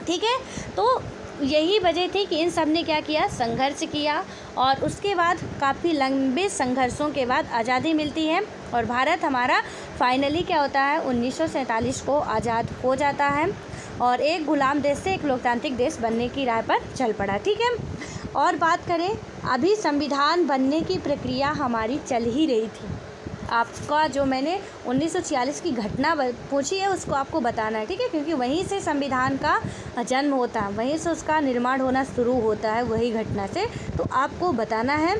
ठीक है। तो यही वजह थी कि इन सब ने क्या किया, संघर्ष किया। और उसके बाद काफ़ी लंबे संघर्षों के बाद आज़ादी मिलती है और भारत हमारा फाइनली क्या होता है, 1947 को आज़ाद हो जाता है और एक गुलाम देश से एक लोकतांत्रिक देश बनने की राह पर चल पड़ा, ठीक है। और बात करें, अभी संविधान बनने की प्रक्रिया हमारी चल ही रही थी। आपका जो मैंने 1946 की घटना पूछी है उसको आपको बताना है, ठीक है, क्योंकि वहीं से संविधान का जन्म होता है, वहीं से उसका निर्माण होना शुरू होता है, वही घटना से, तो आपको बताना है।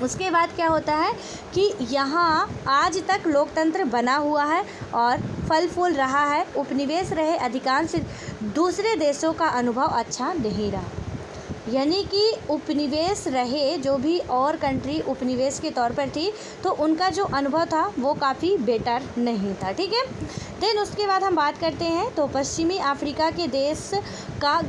उसके बाद क्या होता है कि यहाँ आज तक लोकतंत्र बना हुआ है और फल फूल रहा है। उपनिवेश रहे अधिकांश दूसरे देशों का अनुभव अच्छा नहीं रहा, यानी कि उपनिवेश रहे जो भी और कंट्री उपनिवेश के तौर पर थी तो उनका जो अनुभव था वो काफ़ी बेटर नहीं था, ठीक है। देन उसके बाद हम बात करते हैं तो पश्चिमी अफ्रीका के देश का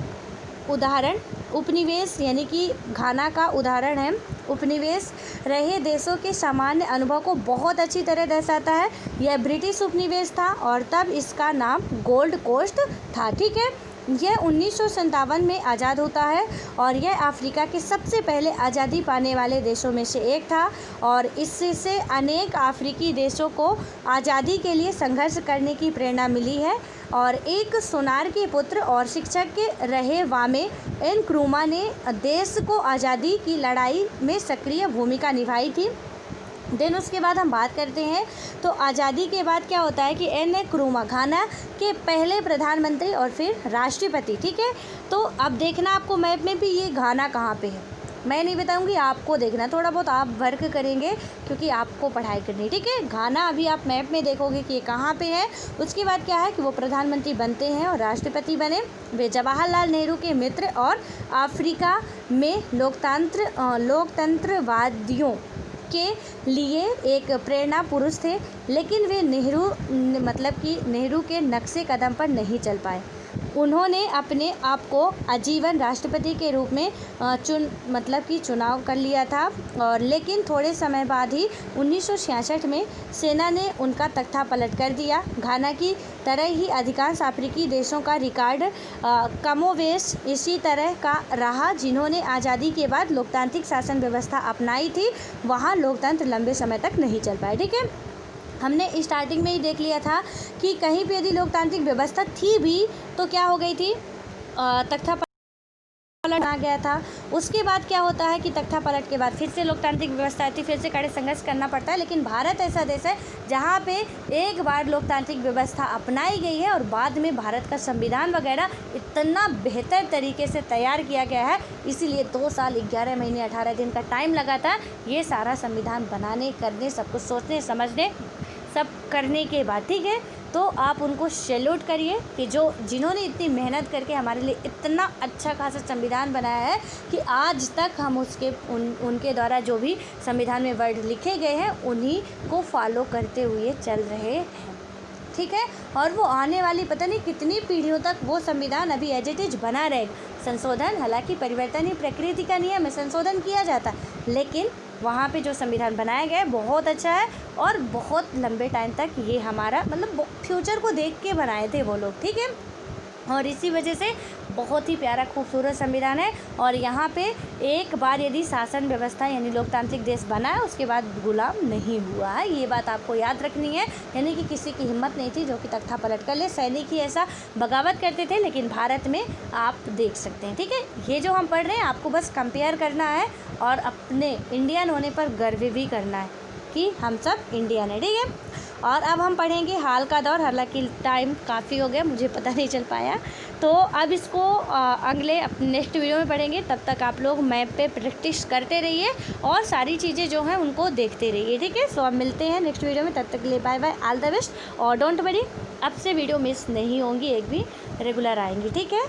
उदाहरण उपनिवेश यानी कि घाना का उदाहरण है। उपनिवेश रहे देशों के सामान्य अनुभव को बहुत अच्छी तरह दर्शाता है। यह ब्रिटिश उपनिवेश था और तब इसका नाम गोल्ड कोस्ट था, ठीक है। यह 1957 में आज़ाद होता है और यह अफ्रीका के सबसे पहले आज़ादी पाने वाले देशों में से एक था और इससे अनेक अफ्रीकी देशों को आज़ादी के लिए संघर्ष करने की प्रेरणा मिली है। और एक सोनार के पुत्र और शिक्षक के रहे वामे नक्रूमा ने देश को आज़ादी की लड़ाई में सक्रिय भूमिका निभाई थी। देन उसके बाद हम बात करते हैं तो आज़ादी के बाद क्या होता है कि एन नक्रूमा घाना के पहले प्रधानमंत्री और फिर राष्ट्रपति। ठीक है, तो अब देखना आपको मैप में भी ये घाना कहाँ पे है, मैं नहीं बताऊंगी, आपको देखना, थोड़ा बहुत आप वर्क करेंगे क्योंकि आपको पढ़ाई करनी है। ठीक है, घाना अभी आप मैप में देखोगे कि ये कहाँ पे है। उसके बाद क्या है कि वो प्रधानमंत्री बनते हैं और राष्ट्रपति बने। वे जवाहरलाल नेहरू के मित्र और अफ्रीका में लोकतंत्रवादियों के लिए एक प्रेरणा पुरुष थे, लेकिन वे नेहरू के नक्शे कदम पर नहीं चल पाए। उन्होंने अपने आप को आजीवन राष्ट्रपति के रूप में चुनाव कर लिया था और लेकिन थोड़े समय बाद ही 1966 में सेना ने उनका तख्ता पलट कर दिया। घाना की तरह ही अधिकांश अफ्रीकी देशों का रिकॉर्ड कमोवेश इसी तरह का रहा। जिन्होंने आज़ादी के बाद लोकतांत्रिक शासन व्यवस्था अपनाई थी, वहाँ लोकतंत्र लंबे समय तक नहीं चल पाए। ठीक है, हमने स्टार्टिंग में ही देख लिया था कि कहीं पे यदि लोकतांत्रिक व्यवस्था थी भी तो क्या हो गई थी, तख्ता पलट आ गया था। उसके बाद क्या होता है कि तख्ता पलट के बाद फिर से लोकतांत्रिक व्यवस्था आती, फिर से कड़े संघर्ष करना पड़ता है। लेकिन भारत ऐसा देश है जहाँ पे एक बार लोकतांत्रिक व्यवस्था अपनाई गई है और बाद में भारत का संविधान वगैरह इतना बेहतर तरीके से तैयार किया गया है, इसीलिए 2 साल 11 महीने 18 दिन का टाइम लगा था ये सारा संविधान बनाने, करने, सब कुछ सोचने समझने सब करने के बाद। ठीक है, तो आप उनको सैल्यूट करिए कि जिन्होंने इतनी मेहनत करके हमारे लिए इतना अच्छा खासा संविधान बनाया है कि आज तक हम उनके द्वारा जो भी संविधान में वर्ड लिखे गए हैं उन्हीं को फॉलो करते हुए चल रहे हैं। ठीक है, और वो आने वाली पता नहीं कितनी पीढ़ियों तक वो संविधान अभी एज इट इज बना रहेगा। संशोधन, हालांकि परिवर्तन ही प्रकृति का नियम है, संशोधन किया जाता है, लेकिन वहाँ पे जो संविधान बनाया गया है बहुत अच्छा है और बहुत लंबे टाइम तक ये हमारा फ्यूचर को देख के बनाए थे वो लोग। ठीक है, और इसी वजह से बहुत ही प्यारा खूबसूरत संविधान है। और यहाँ पे एक बार यदि शासन व्यवस्था यानी लोकतांत्रिक देश बना है उसके बाद गुलाम नहीं हुआ है, ये बात आपको याद रखनी है। यानी कि किसी की हिम्मत नहीं थी जो कि तख्ता पलट कर ले, सैनिक ही ऐसा बगावत करते थे, लेकिन भारत में आप देख सकते हैं। ठीक है, ये जो हम पढ़ रहे हैं आपको बस कंपेयर करना है और अपने इंडियन होने पर गर्व भी करना है कि हम सब इंडियन है। ठीक है, और अब हम पढ़ेंगे हाल का दौर, हालांकि टाइम काफ़ी हो गया, मुझे पता नहीं चल पाया, तो अब इसको अगले नेक्स्ट वीडियो में पढ़ेंगे। तब तक आप लोग मैप पे प्रैक्टिस करते रहिए और सारी चीज़ें जो हैं उनको देखते रहिए। ठीक है, सो अब मिलते हैं नेक्स्ट वीडियो में, तब तक के लिए bye bye, all the best. और डोंट वरी, अब से वीडियो मिस नहीं होंगी, एक भी रेगुलर आएंगी। ठीक है।